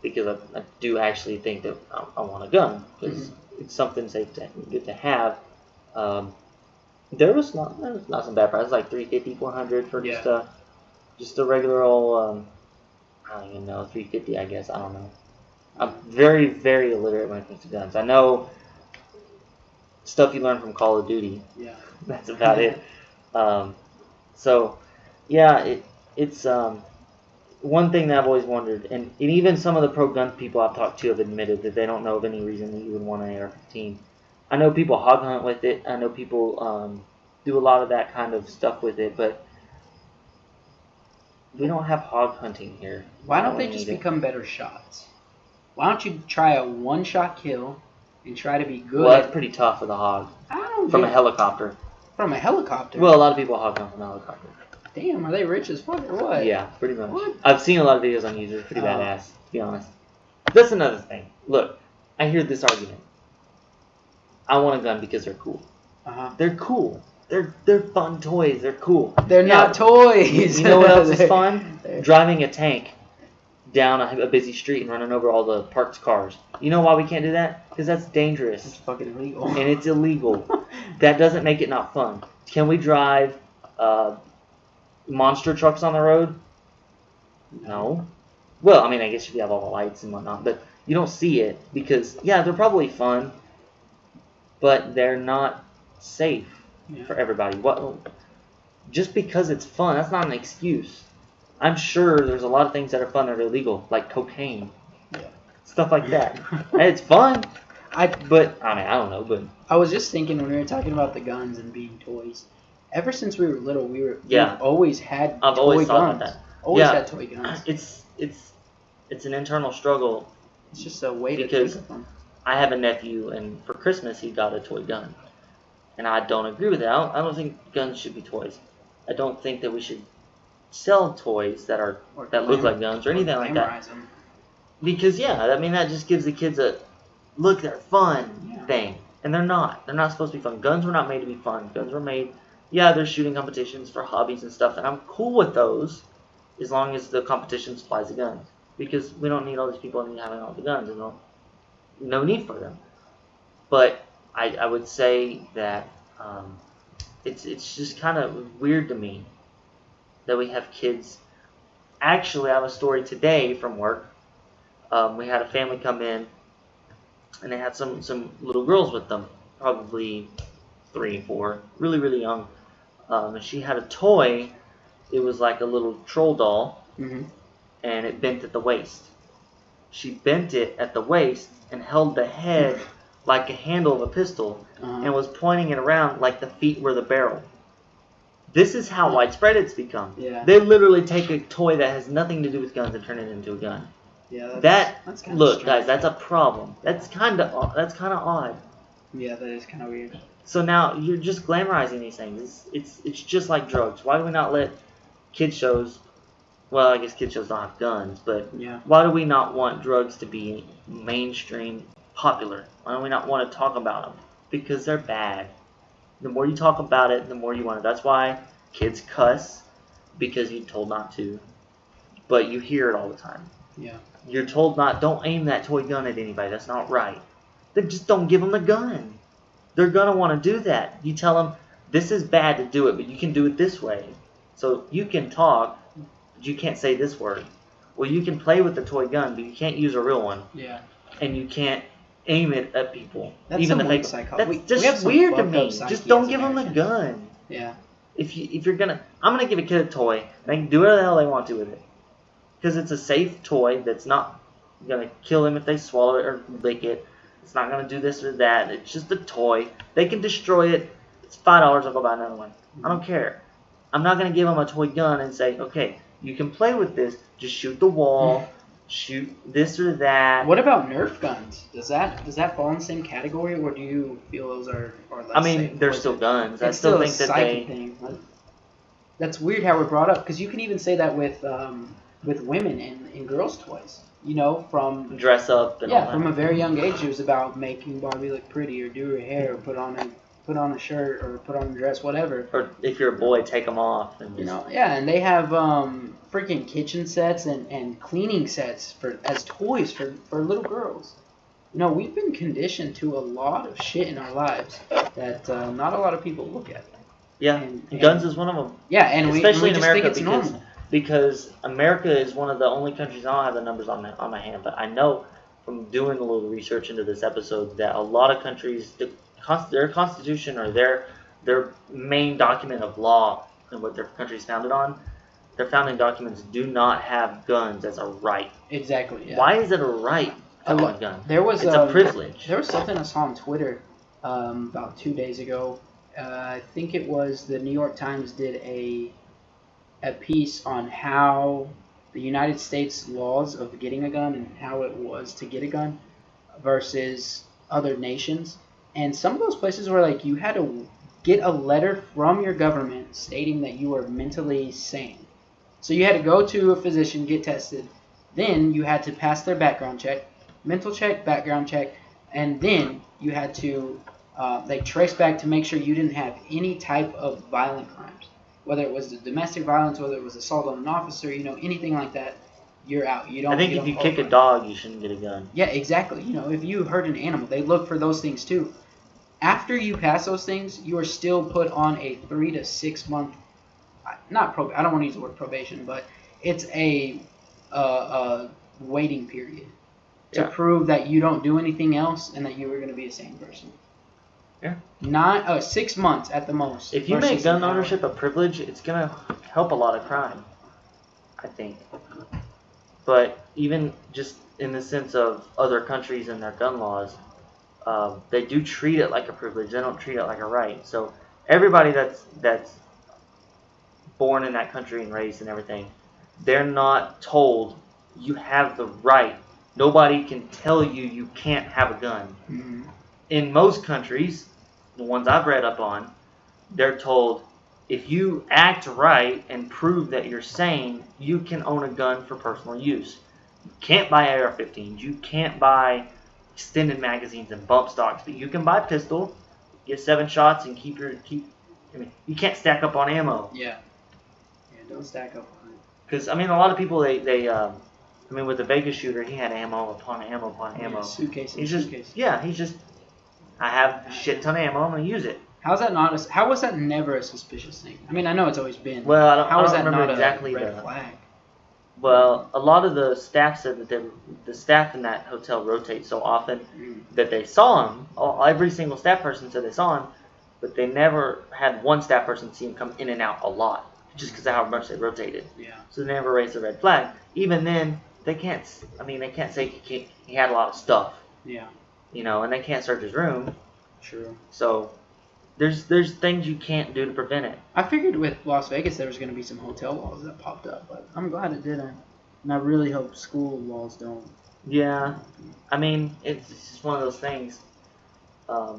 Speaker 2: because I do actually think that I want a gun because it's something safe to good to have. There was not some bad prices, like $350, $400 for just a regular old. I don't even know, $350. I guess I don't know. I'm very, very illiterate when it comes to guns. I know stuff you learn from Call of Duty.
Speaker 1: Yeah.
Speaker 2: That's about it. So, yeah, it's one thing that I've always wondered, and even some of the pro-gun people I've talked to have admitted that they don't know of any reason that you would want an AR-15. I know people hog hunt with it. I know people do a lot of that kind of stuff with it, but we don't have hog hunting here.
Speaker 1: Why don't they just become better shots? Why don't you try a one-shot kill and try to be good?
Speaker 2: Well, that's pretty tough for the hog.
Speaker 1: I don't
Speaker 2: From a
Speaker 1: get-
Speaker 2: helicopter.
Speaker 1: From a helicopter?
Speaker 2: Well, a lot of people hog hunt from a helicopter.
Speaker 1: Damn, are they rich as fuck or what?
Speaker 2: Yeah, pretty much.
Speaker 1: What?
Speaker 2: I've seen a lot of videos on YouTube. Pretty badass, to be honest. That's another thing. Look, I hear this argument. I want a gun because they're cool.
Speaker 1: Uh-huh.
Speaker 2: They're cool. They're fun toys. They're cool.
Speaker 1: They're not toys.
Speaker 2: You know what else is fun? Driving a tank down a busy street and running over all the parked cars. You know why we can't do that? Because that's dangerous.
Speaker 1: It's fucking illegal.
Speaker 2: And it's illegal. That doesn't make it not fun. Can we drive monster trucks on the road? No. Well, I mean, I guess you have all the lights and whatnot, but you don't see it because, yeah, they're probably fun, but they're not safe for everybody. Just because it's fun, that's not an excuse. I'm sure there's a lot of things that are fun that are illegal, like cocaine, stuff like that. And it's fun. I don't know, but
Speaker 1: I was just thinking when we were talking about the guns and being toys. Ever since we were little, we've always had
Speaker 2: I've
Speaker 1: toy
Speaker 2: always thought
Speaker 1: guns.
Speaker 2: about that.
Speaker 1: Always had toy guns.
Speaker 2: It's an internal struggle.
Speaker 1: It's just a way to
Speaker 2: Because
Speaker 1: think of them.
Speaker 2: I have a nephew, and for Christmas he got a toy gun, and I don't agree with that. I don't think guns should be toys. I don't think that we should sell toys that look like guns or anything like that.
Speaker 1: Them.
Speaker 2: Because I mean that just gives the kids look, they're fun
Speaker 1: Yeah.
Speaker 2: thing. And they're not. They're not supposed to be fun. Guns were not made to be fun. Guns were made, yeah, there's shooting competitions for hobbies and stuff, and I'm cool with those as long as the competition supplies the guns. Because we don't need all these people having all the guns, and no need for them. But I would say that it's just kind of weird to me that we have kids. Actually, I have a story today from work. We had a family come in, and they had some little girls with them, probably 3, 4, really, really young. And she had a toy. It was like a little troll doll,
Speaker 1: Mm-hmm.
Speaker 2: and it bent at the waist. She bent it at the waist and held the head like a handle of a pistol, and was pointing it around like the feet were the barrel. This is how widespread it's become.
Speaker 1: Yeah.
Speaker 2: They literally take a toy that has nothing to do with guns and turn it into a gun.
Speaker 1: Yeah.
Speaker 2: That's
Speaker 1: kind of
Speaker 2: look,
Speaker 1: strange.
Speaker 2: guys, that's a problem. That's kind of odd.
Speaker 1: Yeah, that is kind of weird.
Speaker 2: So now you're just glamorizing these things. It's just like drugs. Why do we not let kids shows? Well, I guess kids shows don't have guns, but
Speaker 1: Yeah.
Speaker 2: why do we not want drugs to be mainstream popular? Why do we not want to talk about them? Because they're bad. The more you talk about it, the more you want it. That's why kids cuss, because you're told not to, but you hear it all the time.
Speaker 1: Yeah.
Speaker 2: You're told don't aim that toy gun at anybody. That's not right. Then just don't give them the gun. They're going to want to do that. You tell them, this is bad to do it, but you can do it this way. So you can talk, but you can't say this word. Well, you can play with the toy gun, but you can't use a real one.
Speaker 1: Yeah.
Speaker 2: And you can't aim it at people.
Speaker 1: That's
Speaker 2: even
Speaker 1: some
Speaker 2: the
Speaker 1: weak
Speaker 2: fake.
Speaker 1: psychology.
Speaker 2: That's
Speaker 1: We have
Speaker 2: just
Speaker 1: some
Speaker 2: weird to
Speaker 1: fucked up
Speaker 2: me.
Speaker 1: psyche
Speaker 2: Just don't
Speaker 1: as
Speaker 2: give them the
Speaker 1: Americans.
Speaker 2: gun.
Speaker 1: Yeah.
Speaker 2: If you're gonna, I'm gonna give a kid a toy, and they can do whatever the hell they want to with it, because it's a safe toy that's not gonna kill them if they swallow it or lick it. It's not gonna do this or that. It's just a toy. They can destroy it. It's $5. I'll go buy another one. I don't care. I'm not gonna give them a toy gun and say, okay, you can play with this. Just shoot the wall. Shoot this or that.
Speaker 1: What about Nerf guns? Does that fall in the same category, or do you feel those are less
Speaker 2: I mean,
Speaker 1: safe?
Speaker 2: they're still guns. I
Speaker 1: It's
Speaker 2: still
Speaker 1: still
Speaker 2: think
Speaker 1: a
Speaker 2: that
Speaker 1: psyche thing. That's weird how we're brought up, because you can even say that with women in girls' toys. You know, from
Speaker 2: dress up and all that.
Speaker 1: from a very young age, it was about making Barbie look pretty, or do her hair, or put on a shirt, or put on a dress, whatever.
Speaker 2: Or if you're a boy, take them off. And
Speaker 1: You know, yeah, and they have freaking kitchen sets and cleaning sets as toys for little girls. You know, we've been conditioned to a lot of shit in our lives that not a lot of people look at.
Speaker 2: Yeah,
Speaker 1: and
Speaker 2: guns is one of them.
Speaker 1: Yeah, and
Speaker 2: Especially
Speaker 1: we
Speaker 2: in
Speaker 1: just
Speaker 2: America,
Speaker 1: think it's normal.
Speaker 2: because America is one of the only countries, I don't have the numbers on my hand, but I know from doing a little research into this episode that a lot of countries, their constitution or their main document of law and what their country is founded on, their founding documents do not have guns as a right.
Speaker 1: Exactly. Yeah.
Speaker 2: Why is it a right to own a gun?
Speaker 1: It's
Speaker 2: a privilege.
Speaker 1: There was something I saw on Twitter about 2 days ago. I think it was the New York Times did a piece on how the United States laws of getting a gun and how it was to get a gun versus other nations. And some of those places were like you had to get a letter from your government stating that you were mentally sane. So you had to go to a physician, get tested. Then you had to pass their background check, mental check, background check, and then you had to trace back to make sure you didn't have any type of violent crimes. Whether it was the domestic violence, whether it was assault on an officer, anything like that, you're out. You don't.
Speaker 2: I think if you kick a dog, you shouldn't get a gun.
Speaker 1: Yeah, exactly. If you hurt an animal, they look for those things too. After you pass those things, you are still put on a 3 to 6 month, I don't want to use the word probation, but it's a waiting period to prove that you don't do anything else and that you are going to be a sane person.
Speaker 2: Yeah.
Speaker 1: Not 6 months at the most.
Speaker 2: If you make gun ownership a privilege, it's gonna help a lot of crime, I think. But even just in the sense of other countries and their gun laws, they do treat it like a privilege. They don't treat it like a right. So everybody that's born in that country and raised and everything, they're not told you have the right. Nobody can tell you can't have a gun.
Speaker 1: Mm-hmm.
Speaker 2: In most countries, the ones I've read up on, they're told if you act right and prove that you're sane, you can own a gun for personal use. You can't buy AR-15s. You can't buy extended magazines and bump stocks. But you can buy pistol, get 7 shots, and keep. I mean, you can't stack up on ammo.
Speaker 1: Yeah, don't stack up on it.
Speaker 2: Because I mean, a lot of people I mean, with the Vegas shooter, he had ammo upon ammo upon ammo.
Speaker 1: Suitcase.
Speaker 2: He's just. I have a shit ton of ammo. I'm gonna use it.
Speaker 1: How was that never a suspicious thing? I mean, I know it's always been.
Speaker 2: Well, I
Speaker 1: how
Speaker 2: don't
Speaker 1: is that
Speaker 2: remember
Speaker 1: not
Speaker 2: exactly
Speaker 1: a red flag?
Speaker 2: Well, a lot of the staff said that the staff in that hotel rotate so often that they saw him. Every single staff person said they saw him, but they never had one staff person see him come in and out a lot, just because of how much they rotated.
Speaker 1: Yeah.
Speaker 2: So they never raised a red flag. Even then, they can't. I mean, they can't say he had a lot of stuff.
Speaker 1: Yeah.
Speaker 2: You know, and they can't search his room.
Speaker 1: True.
Speaker 2: So there's things you can't do to prevent it.
Speaker 1: I figured with Las Vegas there was going to be some hotel laws that popped up, but I'm glad it didn't. And I really hope school laws don't.
Speaker 2: Yeah. I mean, it's just one of those things. I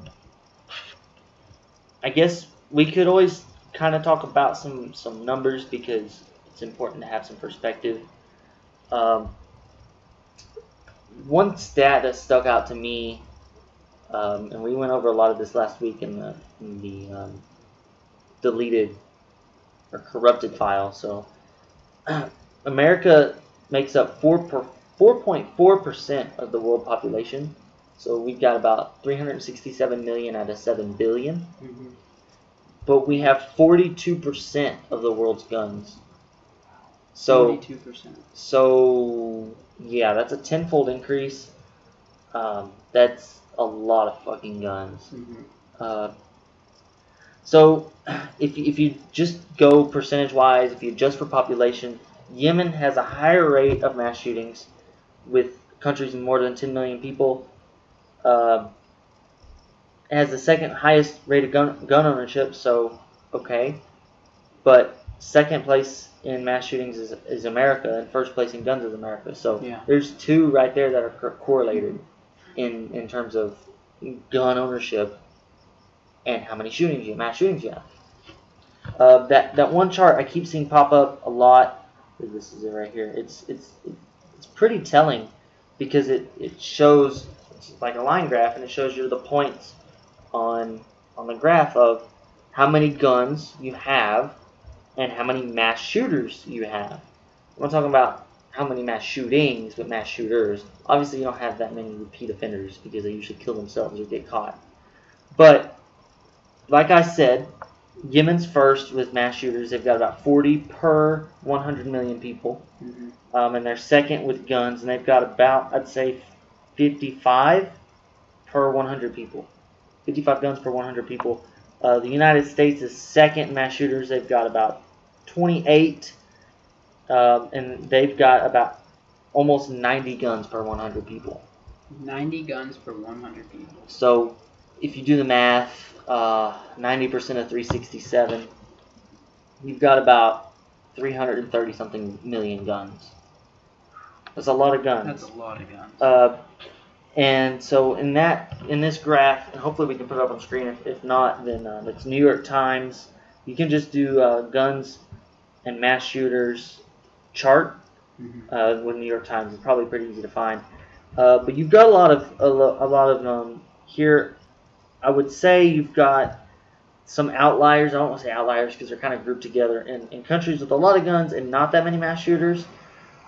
Speaker 2: guess we could always kind of talk about some numbers because it's important to have some perspective. One stat that stuck out to me, and we went over a lot of this last week in the deleted or corrupted file. So America makes up 4.4% of the world population. So we've got about 367 million out of 7 billion.
Speaker 1: Mm-hmm.
Speaker 2: But we have 42% of the world's guns. So
Speaker 1: 42%.
Speaker 2: So yeah, that's a tenfold increase. That's a lot of fucking guns.
Speaker 1: Mm-hmm.
Speaker 2: So if you just go percentage-wise, if you adjust for population, Yemen has a higher rate of mass shootings with countries with more than 10 million people. It has the second highest rate of gun ownership, so okay. But second place in mass shootings is America, and first place in guns is America. So
Speaker 1: yeah.
Speaker 2: There's two right there that are correlated in terms of gun ownership and how many mass shootings you have. That one chart I keep seeing pop up a lot. This is it right here. It's pretty telling because it shows, it's like a line graph, and it shows you the points on the graph of how many guns you have and how many mass shooters you have. I'm not talking about how many mass shootings, but mass shooters. Obviously, you don't have that many repeat offenders because they usually kill themselves or get caught. But like I said, Yemen's first with mass shooters. They've got about 40 per 100 million people.
Speaker 1: Mm-hmm.
Speaker 2: And they're second with guns, and they've got about, I'd say, 55 per 100 people. 55 guns per 100 people. The United States is second in mass shooters. They've got about 28, and they've got about almost 90 guns per 100 people.
Speaker 1: 90 guns per 100 people.
Speaker 2: So if you do the math, 90% of 367, you've got about 330 something million guns. That's a lot of guns.
Speaker 1: That's a lot of guns.
Speaker 2: And so in this graph, and hopefully we can put it up on screen. If not, then it's New York Times. You can just do guns and mass shooters chart with New York Times. It's probably pretty easy to find. But you've got a lot of here. I would say you've got some outliers. I don't want to say outliers because they're kind of grouped together. In countries with a lot of guns and not that many mass shooters,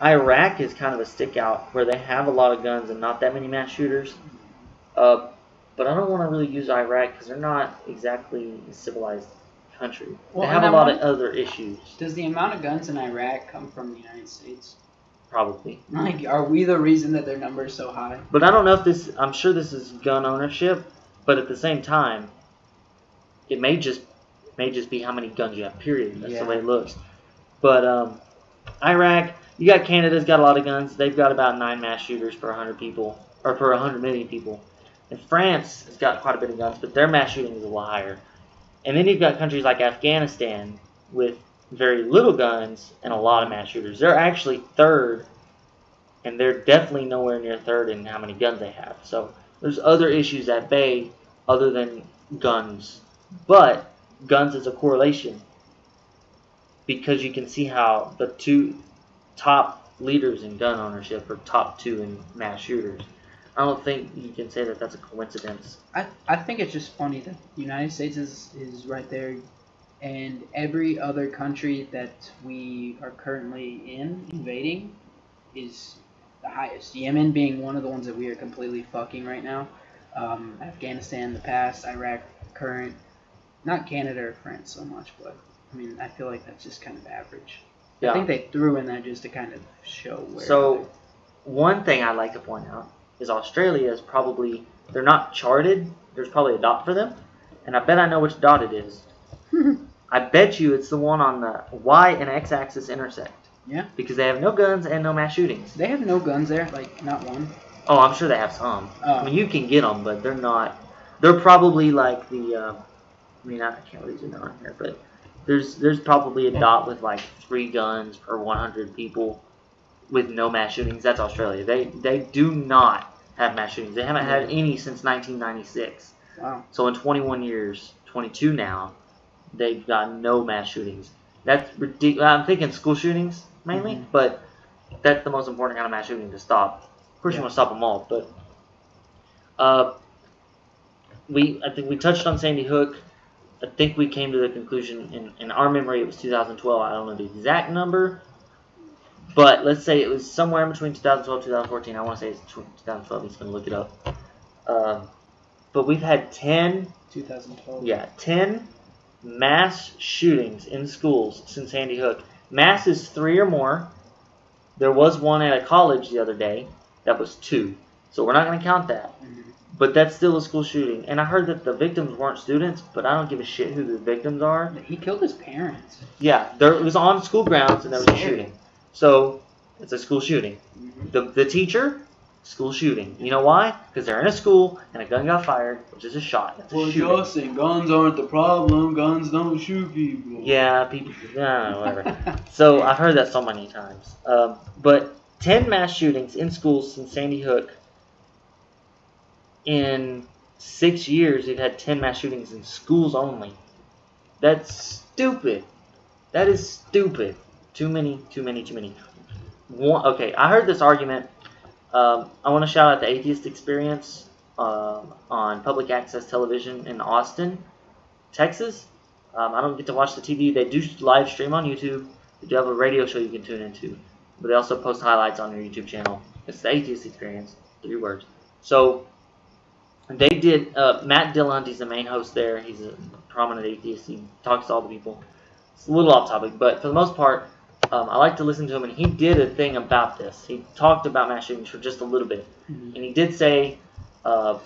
Speaker 2: Iraq is kind of a stick out where they have a lot of guns and not that many mass shooters. But I don't want to really use Iraq because they're not exactly a civilized country. They have a lot of other issues.
Speaker 1: Does the amount of guns in Iraq come from the United States?
Speaker 2: Probably.
Speaker 1: Like, are we the reason that their number is so high?
Speaker 2: But I don't know if this. I'm sure this is gun ownership, but at the same time, it may just be how many guns you have. Period. That's the way it looks. But Iraq, you got Canada's got a lot of guns. They've got about 9 mass shooters per 100 people, or per 100 million people. And France has got quite a bit of guns, but their mass shooting is a lot higher. And then you've got countries like Afghanistan with very little guns and a lot of mass shooters. They're actually third, and they're definitely nowhere near third in how many guns they have. So there's other issues at bay other than guns. But guns is a correlation because you can see how the two top leaders in gun ownership are top 2 in mass shooters. I don't think you can say that that's a coincidence.
Speaker 1: I think it's just funny that the United States is right there, and every other country that we are currently invading is the highest. Yemen being one of the ones that we are completely fucking right now. Afghanistan in the past, Iraq current, not Canada or France so much, but I mean I feel like that's just kind of average.
Speaker 2: Yeah.
Speaker 1: I think they threw in that just to kind of show where.
Speaker 2: So, one thing I'd like to point out is Australia is probably, they're not charted. There's probably a dot for them, and I bet I know which dot it is. I bet you it's the one on the Y and X axis intersect.
Speaker 1: Yeah.
Speaker 2: Because they have no guns and no mass shootings.
Speaker 1: They have no guns there, like not one.
Speaker 2: Oh, I'm sure they have some.
Speaker 1: Oh.
Speaker 2: I mean, you can get them, but they're not. They're probably like the. I mean, I can't really zoom in on here, but there's probably a dot with like 3 guns per 100 people with no mass shootings. That's Australia. They do not have mass shootings. They haven't had any since 1996.
Speaker 1: Wow.
Speaker 2: So in 21 years, 22 now, they've got no mass shootings. That's ridiculous. I'm thinking school shootings mainly, but that's the most important kind of mass shooting to stop. Of course, you want to stop them all, but I think we touched on Sandy Hook. I think we came to the conclusion in our memory it was 2012. I don't know the exact number, but let's say it was somewhere in between 2012 and 2014. I want to say it's 2012. He's going to look it up. But we've had
Speaker 1: 2012.
Speaker 2: Yeah, 10 mass shootings in schools since Sandy Hook. Mass is 3 or more. There was one at a college the other day. That was 2. So we're not going to count that. But that's still a school shooting. And I heard that the victims weren't students, but I don't give a shit who the victims are.
Speaker 1: He killed his parents.
Speaker 2: Yeah, it was on school grounds and there was a shooting. So it's a school shooting. The teacher, school shooting. You know why? Because they're in a school and a gun got fired, which is a shot. That's a shooting.
Speaker 1: You're saying guns aren't the problem. Guns don't shoot people.
Speaker 2: Yeah, people. Whatever. So I've heard that so many times. But 10 mass shootings in schools since Sandy Hook. In 6 years, we've had 10 mass shootings in schools only. That's stupid. That is stupid. Too many. Okay, I heard this argument. I want to shout out the Atheist Experience on public access television in Austin, Texas. I don't get to watch the TV. They do live stream on YouTube. They do have a radio show you can tune into. But they also post highlights on their YouTube channel. It's the Atheist Experience. 3 words. So they did, Matt Dillahunty's the main host there. He's a prominent atheist. He talks to all the people. It's a little off topic, but for the most part, I like to listen to him, and he did a thing about this. He talked about mass shootings for just a little bit. And he did say, I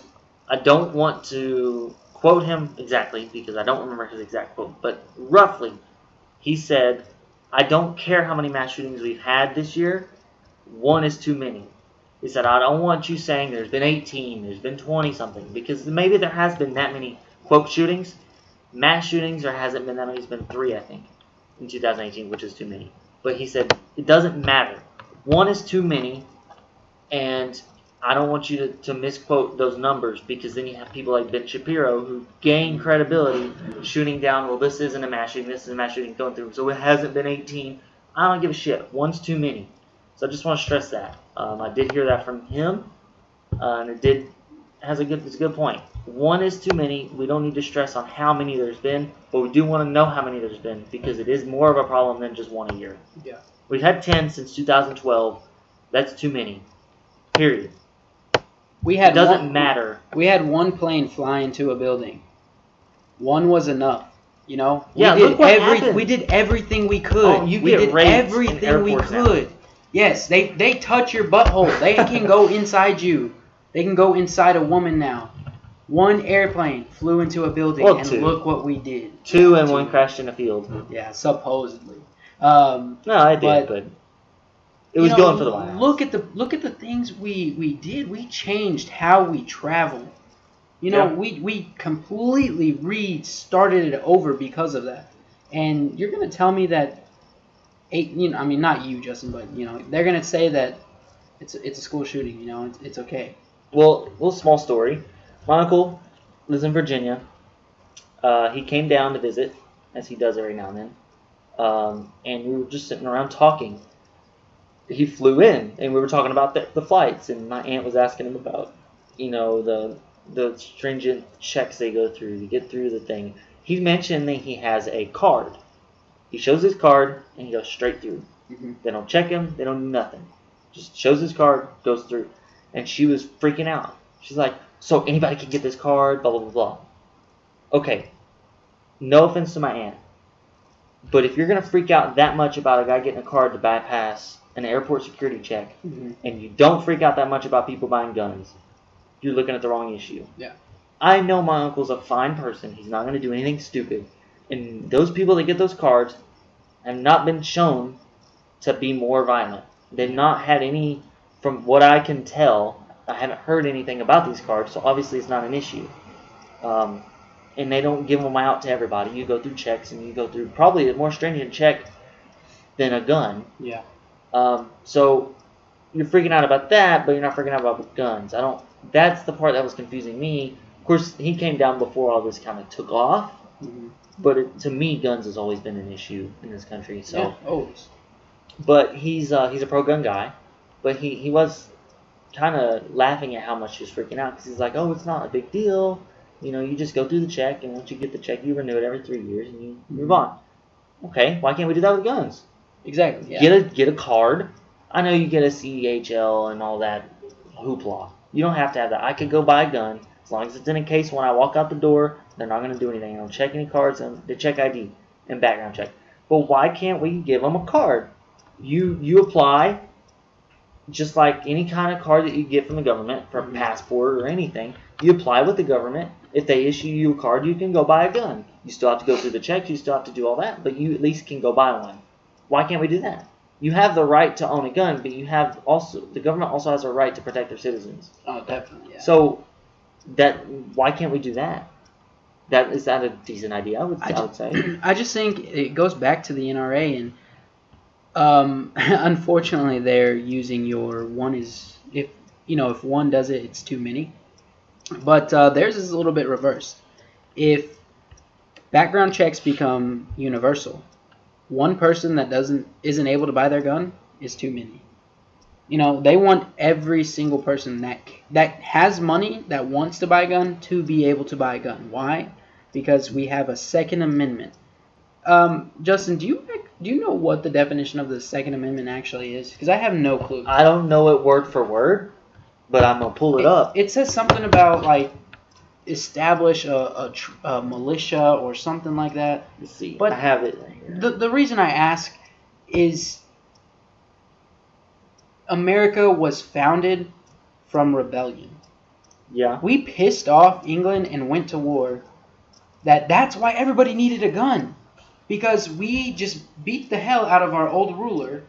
Speaker 2: don't want to quote him exactly, because I don't remember his exact quote, but roughly, he said, I don't care how many mass shootings we've had this year, 1 is too many. He said, I don't want you saying there's been 18, there's been 20-something, because maybe there has been that many, quote, shootings. Mass shootings, there hasn't been that many. It's been 3, I think, in 2018, which is too many. But he said, it doesn't matter. 1 is too many, and I don't want you to misquote those numbers, because then you have people like Ben Shapiro who gain credibility shooting down, well, this isn't a mass shooting, this is a mass shooting going through, so it hasn't been 18. I don't give a shit. 1's too many. So I just want to stress that. I did hear that from him, and it's a good point. 1 is too many. We don't need to stress on how many there's been, but we do want to know how many there's been, because it is more of a problem than just 1 a year.
Speaker 1: Yeah.
Speaker 2: We've had 10 since 2012. That's too many. Period. It doesn't matter.
Speaker 1: We had 1 plane fly into a building. 1 was enough. You know?
Speaker 2: Yeah, look what happened.
Speaker 1: We did everything we could.
Speaker 2: Oh, we did
Speaker 1: everything we could. Yes, they touch your butthole. They can go inside you. They can go inside a woman now. 1 airplane flew into a building, and
Speaker 2: 2.
Speaker 1: Look what we did.
Speaker 2: 2 and 1 crashed in a field.
Speaker 1: Yeah, supposedly.
Speaker 2: No, I did, but it was going for the White House.
Speaker 1: Look at the things we did. We changed how we travel. You know, we completely restarted it over because of that. And you're gonna tell me that. I mean, not you, Justin, but they're gonna say that it's a school shooting. It's okay.
Speaker 2: Well, small story. My uncle lives in Virginia. He came down to visit, as he does every now and then. And we were just sitting around talking. he flew in, and we were talking about the flights, and my aunt was asking him about, the stringent checks they go through to get through the thing. He mentioned that he has a card. He shows his card, and he goes straight through.
Speaker 1: Mm-hmm.
Speaker 2: They don't check him. They don't do nothing. Just shows his card, goes through. And she was freaking out. She's like, so anybody can get this card, blah, blah, blah, blah. Okay, no offense to my aunt, but if you're going to freak out that much about a guy getting a card to bypass an airport security check,
Speaker 1: Mm-hmm.
Speaker 2: and you don't freak out that much about people buying guns, you're looking at the wrong issue.
Speaker 1: Yeah.
Speaker 2: I know my uncle's a fine person. He's not going to do anything stupid. And those people that get those cards have not been shown to be more violent. They've not had any, from what I can tell, I haven't heard anything about these cards, so obviously it's not an issue. And they don't give them out to everybody. You go through checks, and you go through probably a more stringent check than a gun.
Speaker 1: Yeah.
Speaker 2: So you're freaking out about that, but you're not freaking out about guns. That's the part that was confusing me. Of course, he came down before all this kind of took off.
Speaker 1: Mm-hmm.
Speaker 2: But to me, guns has always been an issue in this country. So,
Speaker 1: yeah, always.
Speaker 2: But he's a pro-gun guy. But he was kind of laughing at how much he was freaking out, because he's like, oh, it's not a big deal. You just go through the check, and once you get the check, you renew it every 3 years, and you move on. Okay, why can't we do that with guns?
Speaker 1: Exactly. Yeah.
Speaker 2: Get a card. I know you get a CEHL and all that hoopla. You don't have to have that. I could go buy a gun as long as it's in a case. When I walk out the door, they're not going to do anything. They don't check any cards, and they check ID and background check. But why can't we give them a card? You apply just like any kind of card that you get from the government, for a passport or anything. You apply with the government. If they issue you a card, you can go buy a gun. You still have to go through the checks. You still have to do all that, but you at least can go buy one. Why can't we do that? You have the right to own a gun, but the government also has a right to protect their citizens.
Speaker 1: Oh, definitely. Yeah.
Speaker 2: So why can't we do that? Is that a decent idea? I would say.
Speaker 1: I just think it goes back to the NRA, and unfortunately, they're using your one is if one does it, it's too many. But theirs is a little bit reversed. If background checks become universal, one person that isn't able to buy their gun is too many. They want every single person that has money that wants to buy a gun to be able to buy a gun. Why? Because we have a Second Amendment. Justin, do you know what the definition of the Second Amendment actually is? Because I have no clue.
Speaker 2: I don't know it word for word, but I'm gonna pull it up.
Speaker 1: It says something about like establish a militia or something like that.
Speaker 2: Let's see.
Speaker 1: But
Speaker 2: I have it right here.
Speaker 1: The reason I ask is America was founded from rebellion.
Speaker 2: Yeah.
Speaker 1: We pissed off England and went to war. That's why everybody needed a gun. Because we just beat the hell out of our old ruler,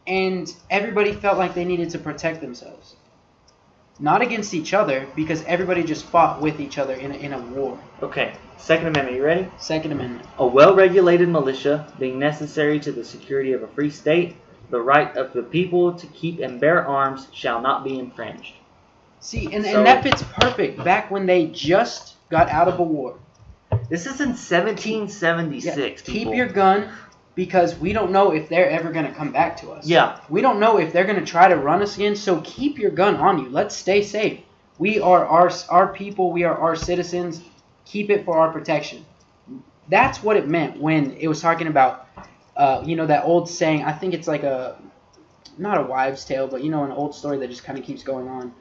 Speaker 1: and everybody felt like they needed to protect themselves. Not against each other, because everybody just fought with each other in a war.
Speaker 2: Okay. Second Amendment. You ready?
Speaker 1: Second Amendment.
Speaker 2: A well-regulated militia being necessary to the security of a free state, the right of the people to keep and bear arms shall not be infringed.
Speaker 1: See, and that fits perfect back when they just got out of a war.
Speaker 2: This is in 1776.
Speaker 1: Keep your gun, because we don't know if they're ever going to come back to us.
Speaker 2: Yeah.
Speaker 1: We don't know if they're going to try to run us again, so keep your gun on you. Let's stay safe. We are our people. We are our citizens. Keep it for our protection. That's what it meant when it was talking about, that old saying. I think it's like not a wives' tale, but an old story that just kind of keeps going on.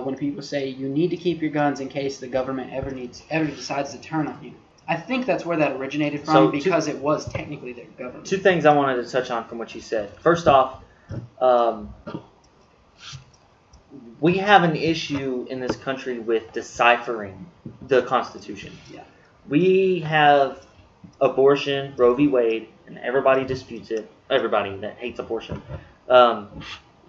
Speaker 1: When people say you need to keep your guns in case the government ever decides to turn on you. I think that's where that originated from, because it was technically their government.
Speaker 2: Two things I wanted to touch on from what you said. First off, we have an issue in this country with deciphering the Constitution.
Speaker 1: Yeah.
Speaker 2: We have abortion, Roe v. Wade, and everybody disputes it. Everybody that hates abortion. Of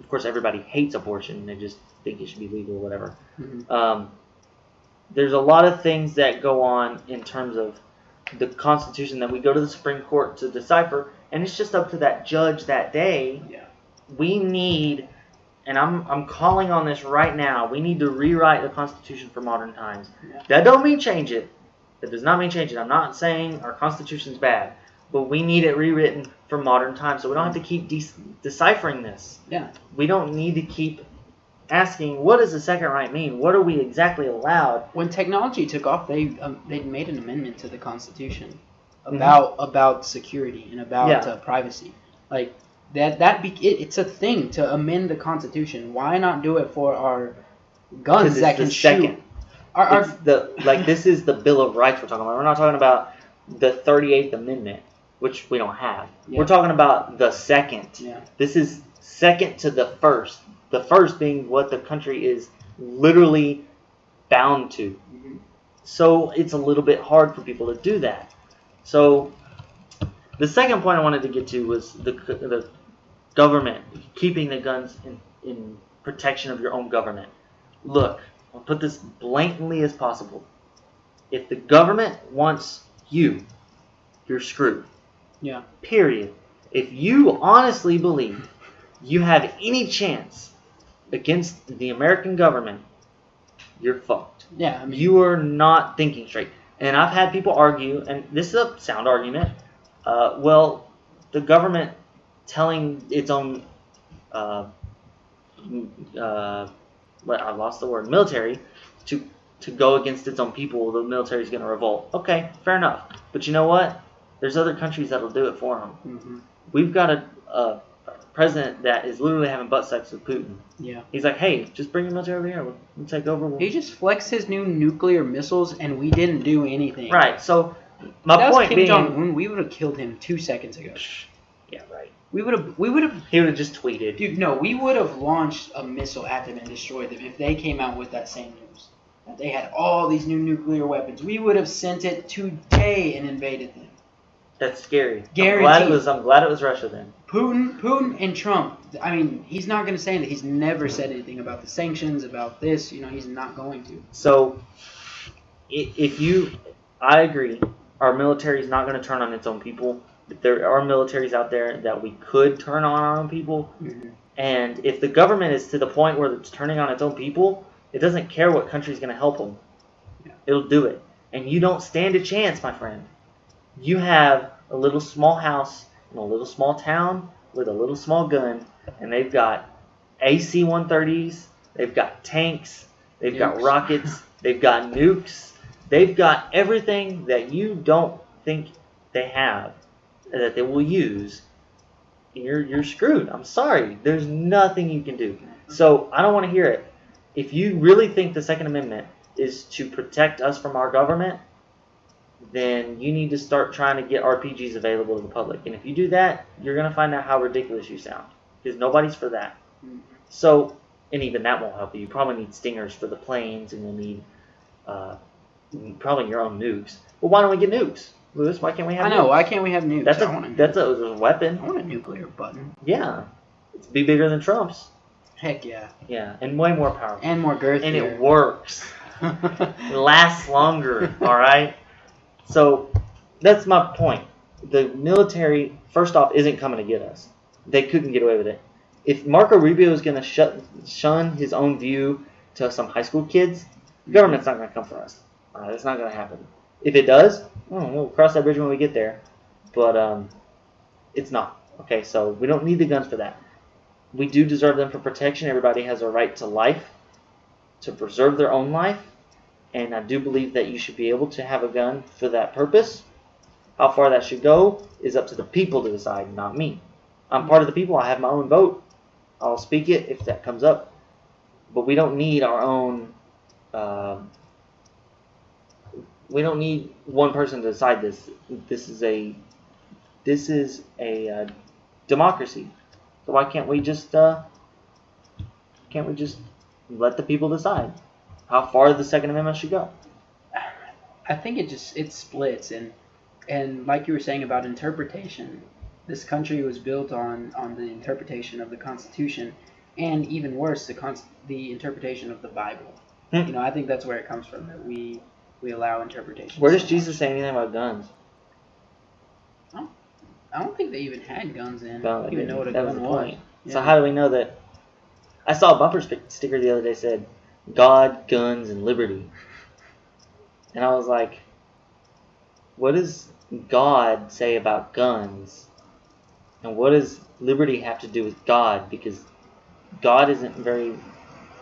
Speaker 2: course, everybody hates abortion. They just think it should be legal or whatever. Mm-hmm. There's a lot of things that go on in terms of the Constitution that we go to the Supreme Court to decipher, and it's just up to that judge that day.
Speaker 1: Yeah.
Speaker 2: We need, and I'm calling on this right now, we need to rewrite the Constitution for modern times. Yeah. That don't mean change it. That does not mean change it. I'm not saying our Constitution's bad, but we need it rewritten for modern times. So we don't have to keep deciphering this.
Speaker 1: Yeah.
Speaker 2: We don't need to keep asking, what does the second right mean? What are we exactly allowed?
Speaker 1: When technology took off, they made an amendment to the Constitution about security and about privacy. Like it's a thing to amend the Constitution. Why not do it for our guns that can shoot?
Speaker 2: This is the Bill of Rights we're talking about. We're not talking about the 38th Amendment, which we don't have. Yeah. We're talking about the second.
Speaker 1: Yeah.
Speaker 2: This is second to the first. The first being what the country is literally bound to. Mm-hmm. So it's a little bit hard for people to do that. So the second point I wanted to get to was the government, keeping the guns in protection of your own government. Look, I'll put this blatantly as possible. If the government wants you, you're screwed.
Speaker 1: Yeah.
Speaker 2: Period. If you honestly believe you have any chance against the American government, you're fucked.
Speaker 1: Yeah. I mean,
Speaker 2: you are not thinking straight. And I've had people argue, and this is a sound argument, the government telling its own, I've lost the word, military, to go against its own people, the military is going to revolt. Okay, fair enough. But you know what? There's other countries that'll do it for them.
Speaker 1: Mm-hmm.
Speaker 2: We've got a president that is literally having butt sex with Putin.
Speaker 1: Yeah.
Speaker 2: He's like, hey, just bring your military over here. We'll take over.
Speaker 1: He just flexed his new nuclear missiles, and we didn't do anything.
Speaker 2: Right. So my point being,
Speaker 1: Kim Jong-un, we would have killed him 2 seconds ago.
Speaker 2: Yeah, right.
Speaker 1: We would have.
Speaker 2: He would have just tweeted.
Speaker 1: Dude, no, we would have launched a missile at them and destroyed them if they came out with that same news. That they had all these new nuclear weapons. We would have sent it today and invaded them.
Speaker 2: That's scary.
Speaker 1: Guaranteed.
Speaker 2: I'm glad it was Russia then.
Speaker 1: Putin and Trump. I mean, he's not going to say that. He's never said anything about the sanctions, about this. He's not going to.
Speaker 2: So, I agree. Our military is not going to turn on its own people. There are militaries out there that we could turn on our own people.
Speaker 1: Mm-hmm.
Speaker 2: And if the government is to the point where it's turning on its own people, it doesn't care what country's going to help them.
Speaker 1: Yeah.
Speaker 2: It'll do it. And you don't stand a chance, my friend. You have a little small house in a little small town with a little small gun, and they've got AC-130s, they've got tanks, they've got rockets, they've got nukes, they've got everything that you don't think they have that they will use. You're screwed. I'm sorry. There's nothing you can do. So I don't want to hear it. If you really think the Second Amendment is to protect us from our government, then you need to start trying to get RPGs available to the public. And if you do that, you're going to find out how ridiculous you sound. Because nobody's for that. So, and even that won't help you. You probably need stingers for the planes, and you'll need probably your own nukes. Well, why don't we get nukes? Lewis, why can't we have nukes?
Speaker 1: Why can't we have nukes?
Speaker 2: That's a weapon.
Speaker 1: I want a nuclear button.
Speaker 2: Yeah. It's be bigger than Trump's.
Speaker 1: Heck yeah.
Speaker 2: Yeah, and way more powerful.
Speaker 1: And more girthy.
Speaker 2: And it works. It lasts longer, all right? So that's my point. The military, first off, isn't coming to get us. They couldn't get away with it. If Marco Rubio is going to shun his own view to some high school kids, the government's not going to come for us. That's not going to happen. If it does, we'll cross that bridge when we get there. But it's not. Okay, so we don't need the guns for that. We do deserve them for protection. Everybody has a right to life, to preserve their own life. And I do believe that you should be able to have a gun for that purpose. How far that should go is up to the people to decide, not me. I'm part of the people. I have my own vote. I'll speak it if that comes up. But we don't need our own... we don't need one person to decide this. This is a democracy. So why can't we just let the people decide how far the Second Amendment should go?
Speaker 1: I think it splits, and like you were saying about interpretation, this country was built on the interpretation of the Constitution, and even worse, the interpretation of the Bible. I think that's where it comes from, that we allow interpretation.
Speaker 2: Where does Jesus say anything about guns?
Speaker 1: I don't think they even had guns in.
Speaker 2: No,
Speaker 1: I don't even know what a gun was.
Speaker 2: Yeah. So how do we know that? I saw a bumper sticker the other day that said, God, guns, and liberty. And I was like, what does God say about guns? And what does liberty have to do with God? Because God isn't very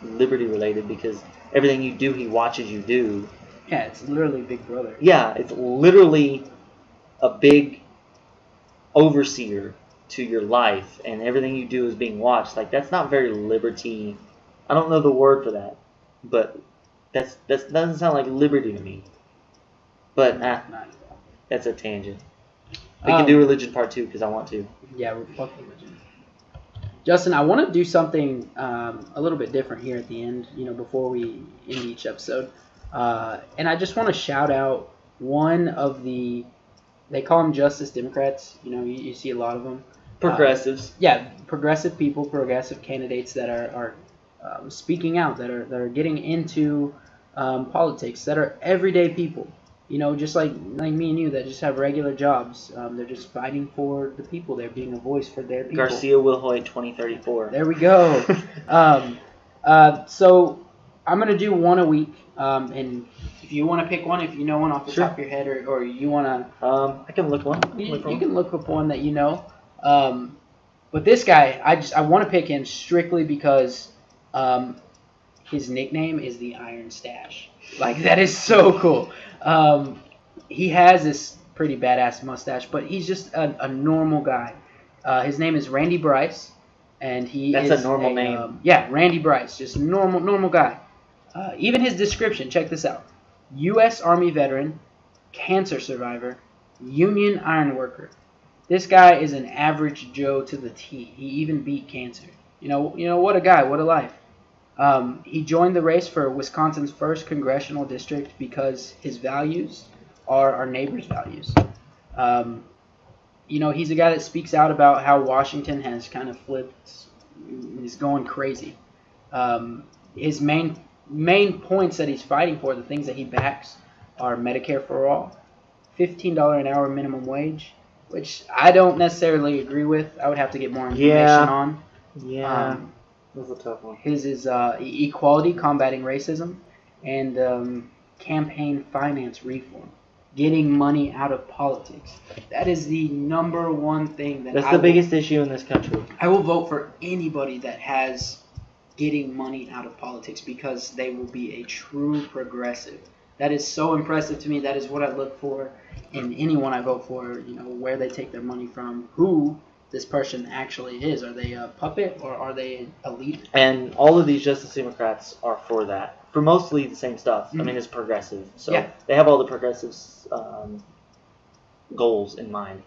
Speaker 2: liberty related, because everything you do, he watches you do.
Speaker 1: Yeah, it's literally Big Brother.
Speaker 2: Yeah, it's literally a big overseer to your life, and everything you do is being watched. Like, that's not very liberty. I don't know the word for that, but that doesn't sound like liberty to me. But that's a tangent. We can do religion part 2 because I want to.
Speaker 1: Yeah, we're fuck religion. Justin, I want to do something a little bit different here at the end, before we end each episode. And I just want to shout out one of they call them Justice Democrats. You see a lot of them.
Speaker 2: Progressives.
Speaker 1: Progressive people, progressive candidates that are speaking out, that are getting into politics, that are everyday people. Just like me and you, that just have regular jobs. They're just fighting for the people. They're being a voice for their people.
Speaker 2: Garcia Wilhoit 2034.
Speaker 1: There we go. So I'm going to do one a week. And if you want to pick one, if you know one off the top of your head, or you want to...
Speaker 2: I can look one.
Speaker 1: You can look up one that you know. But this guy, I want to pick him strictly because his nickname is the Iron Stash. Like, that is so cool. He has this pretty badass mustache, but he's just a normal guy. His name is Randy Bryce, and
Speaker 2: That's a normal name.
Speaker 1: Randy Bryce, just normal guy. Even his description, check this out. U.S. Army veteran, cancer survivor, union iron worker. This guy is an average Joe to the T. He even beat cancer. What a guy, what a life. He joined the race for Wisconsin's 1st congressional district because his values are our neighbors' values. He's a guy that speaks out about how Washington has kind of flipped, is going crazy. His main points that he's fighting for, the things that he backs, are Medicare for all, $15 an hour minimum wage, which I don't necessarily agree with. I would have to get more information on.
Speaker 2: Yeah. That's a tough one.
Speaker 1: His is equality, combating racism, and campaign finance reform, getting money out of politics. That is the number one thing
Speaker 2: that's the biggest issue in this country.
Speaker 1: I will vote for anybody that has getting money out of politics, because they will be a true progressive. That is so impressive to me. That is what I look for in anyone I vote for. Where they take their money from, who this person actually is. Are they a puppet, or are they a leader?
Speaker 2: And all of these Justice Democrats are for that. For mostly the same stuff. Mm-hmm. I mean, it's progressive. So they have all the progressive goals in mind.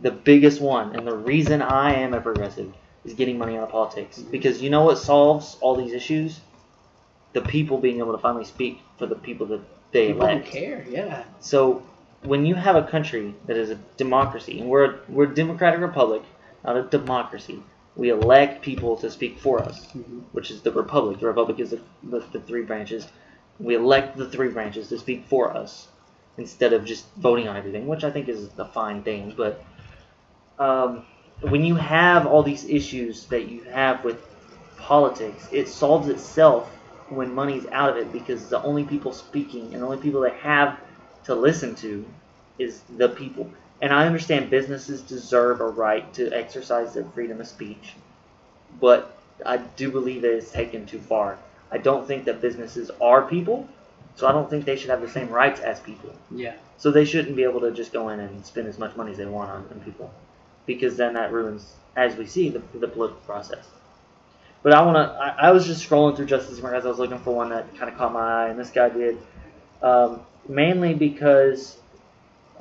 Speaker 2: The biggest one, and the reason I am a progressive, is getting money out of politics. Mm-hmm. Because you know what solves all these issues? The people being able to finally speak for the people that they elect.
Speaker 1: People care, yeah.
Speaker 2: So when you have a country that is a democracy, and we're a democratic republic, not a democracy. We elect people to speak for us, which is the republic. The republic is the 3 branches. We elect the 3 branches to speak for us instead of just voting on everything, which I think is a fine thing. But when you have all these issues that you have with politics, it solves itself when money's out of it, because the only people speaking and the only people they have to listen to is the people. And I understand businesses deserve a right to exercise their freedom of speech, but I do believe that it's taken too far. I don't think that businesses are people, so I don't think they should have the same rights as people.
Speaker 1: Yeah.
Speaker 2: So they shouldn't be able to just go in and spend as much money as they want on people, because then that ruins, as we see, the political process. But I was just scrolling through Justice Democrats. I was looking for one that kind of caught my eye, and this guy did, mainly because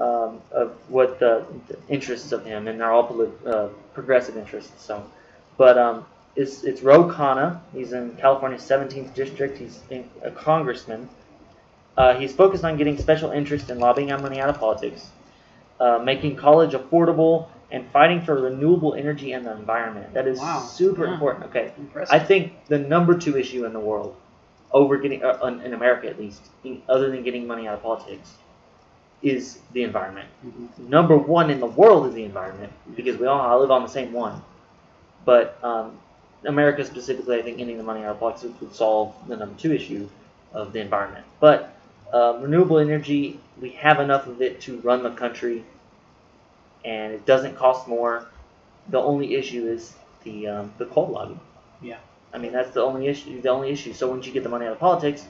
Speaker 2: of what the interests of him, and they're all progressive interests. So, but it's Ro Khanna. He's in California's 17th district. He's a congressman. He's focused on getting special interest in lobbying money out of politics, making college affordable, and fighting for renewable energy and the environment. That is super important. Okay, impressive. I think the number 2 issue in the world, over getting in America at least, other than getting money out of politics, is the environment. Mm-hmm. Number 1 in the world is the environment, because we all live on the same one. But America specifically, I think getting the money out of politics would solve the number 2 issue of the environment. But renewable energy, we have enough of it to run the country, and it doesn't cost more. The only issue is the coal lobby.
Speaker 1: Yeah.
Speaker 2: I mean, that's the only issue. The only issue. So once you get the money out of politics,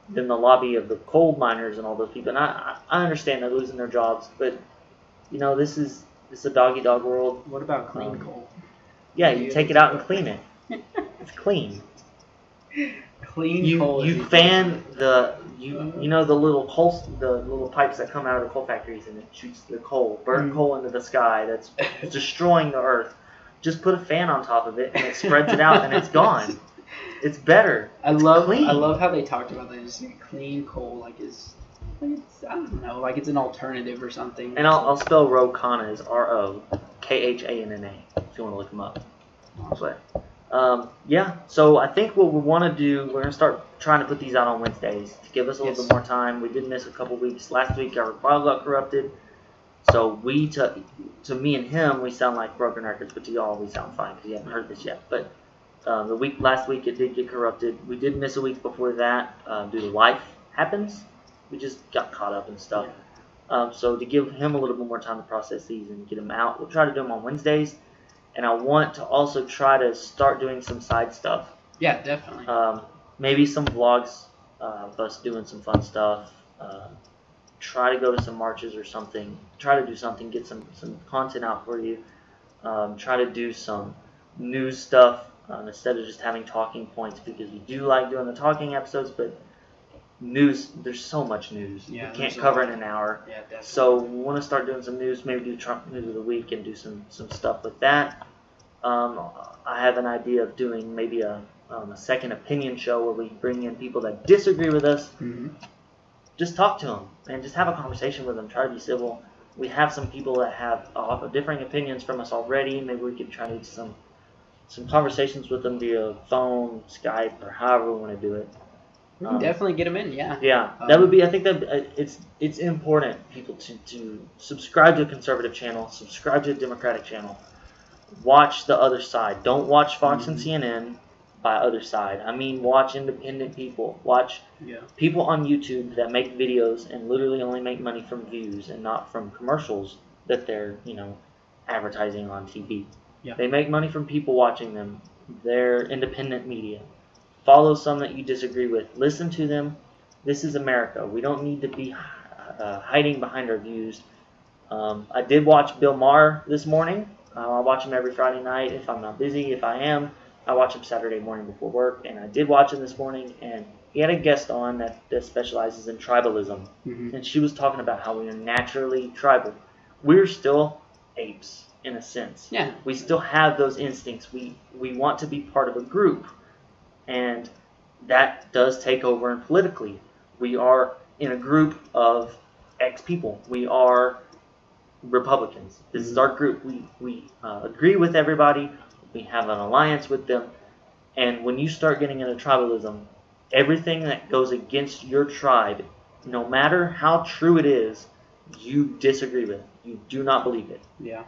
Speaker 2: then the lobby of the coal miners and all those people. And I understand they're losing their jobs, but it's a dog eat dog world.
Speaker 1: What about clean coal?
Speaker 2: Yeah, you take it out and clean it. It's clean.
Speaker 1: Clean coal.
Speaker 2: You fan the little pipes that come out of the coal factories, and it shoots the burnt coal into the sky. That's destroying the earth. Just put a fan on top of it, and it spreads it out, and it's gone. It's better.
Speaker 1: I love how they talked about that. Just say clean coal, I don't know, like it's an alternative or something.
Speaker 2: And I'll spell Rokhanna as ROKHANNA if you want to look them up. But yeah, so I think what we want to do, we're gonna start trying to put these out on Wednesdays to give us a little bit more time. We did miss a couple weeks. Last week our file got corrupted, so to me and him we sound like broken records, but to y'all we sound fine because you haven't heard this yet. But last week it did get corrupted. We did miss a week before that due to life happens. We just got caught up and stuff. So to give him a little bit more time to process these and get them out, we'll try to do them on Wednesdays. And I want to also try to start doing some side stuff.
Speaker 1: Yeah, definitely.
Speaker 2: Maybe some vlogs of us doing some fun stuff. Try to go to some marches or something. Try to do something, get some content out for you. Try to do some news stuff instead of just having talking points, because we do like doing the talking episodes, but news, there's so much news.
Speaker 1: Yeah,
Speaker 2: we can't cover it in an hour.
Speaker 1: Yeah, definitely.
Speaker 2: So we want to start doing some news, maybe do Trump News of the Week and do some stuff with that. I have an idea of doing maybe a second opinion show where we bring in people that disagree with us.
Speaker 1: Mm-hmm.
Speaker 2: Just talk to them and just have a conversation with them. Try to be civil. We have some people that have differing opinions from us already. Maybe we could try to do some conversations with them via phone, Skype, or however we want to do it.
Speaker 1: We can definitely get them in, yeah.
Speaker 2: Yeah, that would be. I think that it's important, people, to subscribe to a conservative channel, subscribe to a Democratic channel, watch the other side. Don't watch Fox and CNN by other side. I mean, watch independent people. Watch people on YouTube that make videos and literally only make money from views and not from commercials that they're advertising on TV.
Speaker 1: Yeah.
Speaker 2: They make money from people watching them. They're independent media. Follow some that you disagree with. Listen to them. This is America. We don't need to be hiding behind our views. I did watch Bill Maher this morning. I watch him every Friday night if I'm not busy. If I am, I watch him Saturday morning before work. And I did watch him this morning, and he had a guest on that specializes in tribalism. Mm-hmm. And she was talking about how we are naturally tribal. We're still apes, in a sense.
Speaker 1: Yeah.
Speaker 2: We still have those instincts. We want to be part of a group. And that does take over politically. We are in a group of X people. We are Republicans. This is our group. We agree with everybody. We have an alliance with them. And when you start getting into tribalism, everything that goes against your tribe, no matter how true it is, you disagree with it. You do not believe it.
Speaker 1: Yeah.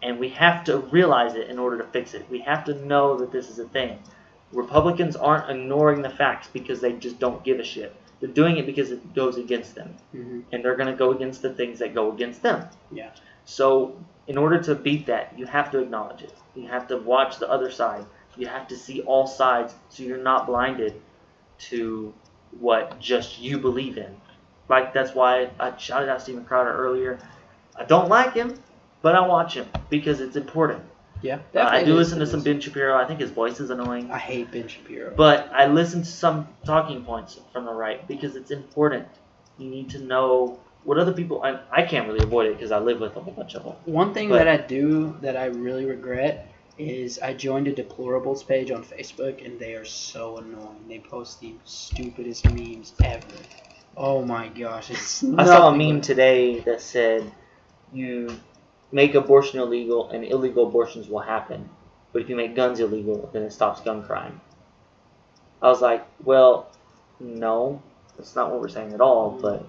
Speaker 1: And
Speaker 2: we have to realize it in order to fix it. We have to know that this is a thing. Republicans aren't ignoring the facts because they just don't give a shit. They're doing it because it goes against them. Mm-hmm. And they're going to go against the things that go against them.
Speaker 1: Yeah.
Speaker 2: So in order to beat that, you have to acknowledge it. You have to watch the other side. You have to see all sides so you're not blinded to what just you believe in. Like, that's why I shouted out Steven Crowder earlier. I don't like him, but I watch him because it's important.
Speaker 1: Yeah,
Speaker 2: I do listen to some Ben Shapiro. I think his voice is annoying.
Speaker 1: I hate Ben Shapiro.
Speaker 2: But I listen to some talking points from the right because it's important. You need to know what other people... I can't really avoid it because I live with a whole bunch of them.
Speaker 1: One thing that I do that I really regret is I joined a deplorables page on Facebook, and they are so annoying. They post the stupidest memes ever. Oh my gosh.
Speaker 2: I saw a meme today that said, you make abortion illegal and illegal abortions will happen. But if you make guns illegal, then it stops gun crime. I was like, well, no. That's not what we're saying at all, but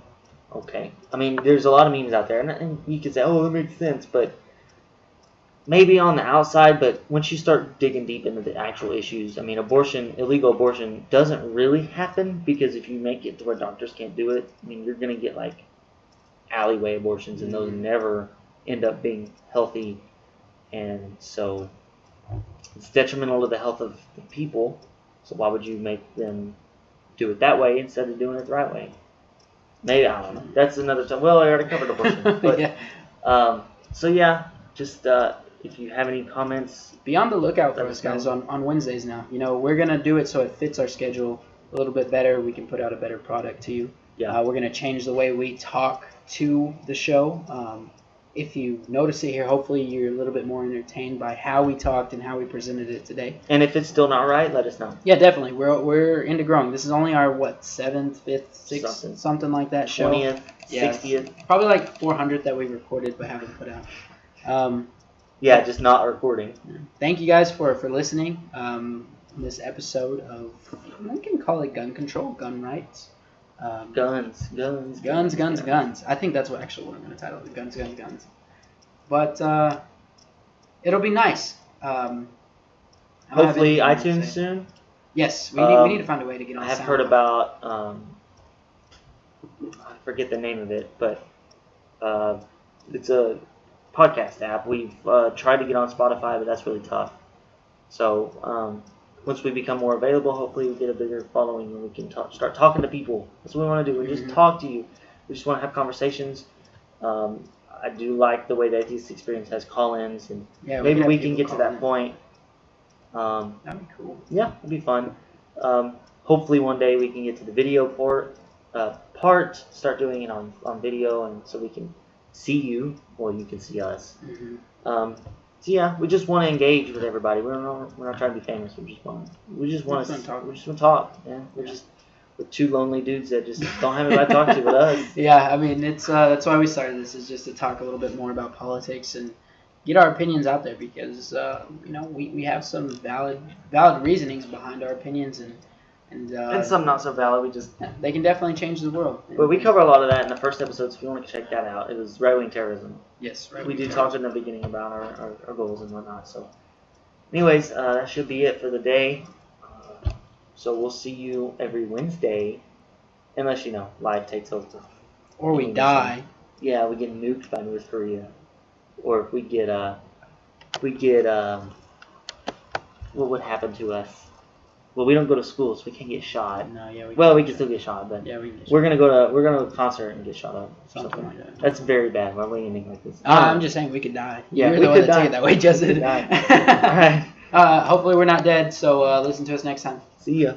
Speaker 2: okay. I mean, there's a lot of memes out there, and you could say, oh, that makes sense, but maybe on the outside, but once you start digging deep into the actual issues, I mean, illegal abortion doesn't really happen, because if you make it to where doctors can't do it, I mean, you're going to get, like, alleyway abortions, and those never end up being healthy and so it's detrimental to the health of the people. So why would you make them do it that way instead of doing it the right way? Maybe, I don't know. That's another time. Well, I already covered abortion. But,
Speaker 1: Yeah.
Speaker 2: So yeah, just if you have any comments,
Speaker 1: be on the lookout for us, guys, on Wednesdays now. We're going to do it so it fits our schedule a little bit better. We can put out a better product to you.
Speaker 2: Yeah.
Speaker 1: We're going to change the way we talk to the show. If you notice it here, hopefully you're a little bit more entertained by how we talked and how we presented it today.
Speaker 2: And if it's still not right, let us know.
Speaker 1: Yeah, definitely. We're into growing. This is only our, 7th, 5th, 6th, something like that show.
Speaker 2: 20th, 60th.
Speaker 1: Probably like 400 that we recorded but haven't put out.
Speaker 2: Yeah, just not recording.
Speaker 1: Thank you guys for listening. This episode of, we can call it gun control, gun rights.
Speaker 2: Guns.
Speaker 1: I think that's what I'm going to title it. Guns. But it'll be nice.
Speaker 2: Hopefully iTunes soon.
Speaker 1: Yes, we need to find a way to get on.
Speaker 2: I have heard about, I forget the name of it, but it's a podcast app. We've tried to get on Spotify, but that's really tough. So once we become more available, hopefully we get a bigger following and we can start talking to people. That's what we want to do. We just talk to you. We just want to have conversations. I do like the way that this experience has call-ins, and maybe we can get to that point.
Speaker 1: That'd be cool.
Speaker 2: Yeah, it'd be fun. Hopefully one day we can get to the video part, start doing it on video, and so we can see you, or you can see us. So yeah, we just want to engage with everybody. We're not trying to be famous. We just want to talk. Yeah, we're two lonely dudes that just don't have anybody to talk to but us.
Speaker 1: Yeah, I mean it's that's why we started this, is just to talk a little bit more about politics and get our opinions out there, because we have some valid reasonings behind our opinions, and
Speaker 2: some not so valid.
Speaker 1: They can definitely change the world.
Speaker 2: But we cover a lot of that in the first episode, so if you want to check that out. It was right-wing terrorism.
Speaker 1: Yes,
Speaker 2: we do talk in the beginning about our goals and whatnot. So, anyways, that should be it for the day. So we'll see you every Wednesday, unless life takes over,
Speaker 1: or we die.
Speaker 2: Yeah, we get nuked by North Korea, or if we get what would happen to us? Well, we don't go to school, so we can't get shot.
Speaker 1: No, yeah.
Speaker 2: We can still get shot, but
Speaker 1: yeah, we can get
Speaker 2: we're gonna go to a concert and get shot up.
Speaker 1: Something like that.
Speaker 2: That's very bad. Why are we ending like this?
Speaker 1: I'm just saying we could die.
Speaker 2: Yeah,
Speaker 1: You're
Speaker 2: we
Speaker 1: the one
Speaker 2: could
Speaker 1: that
Speaker 2: die.
Speaker 1: took it that way, Justin.
Speaker 2: All right.
Speaker 1: Hopefully we're not dead. So listen to us next time.
Speaker 2: See ya.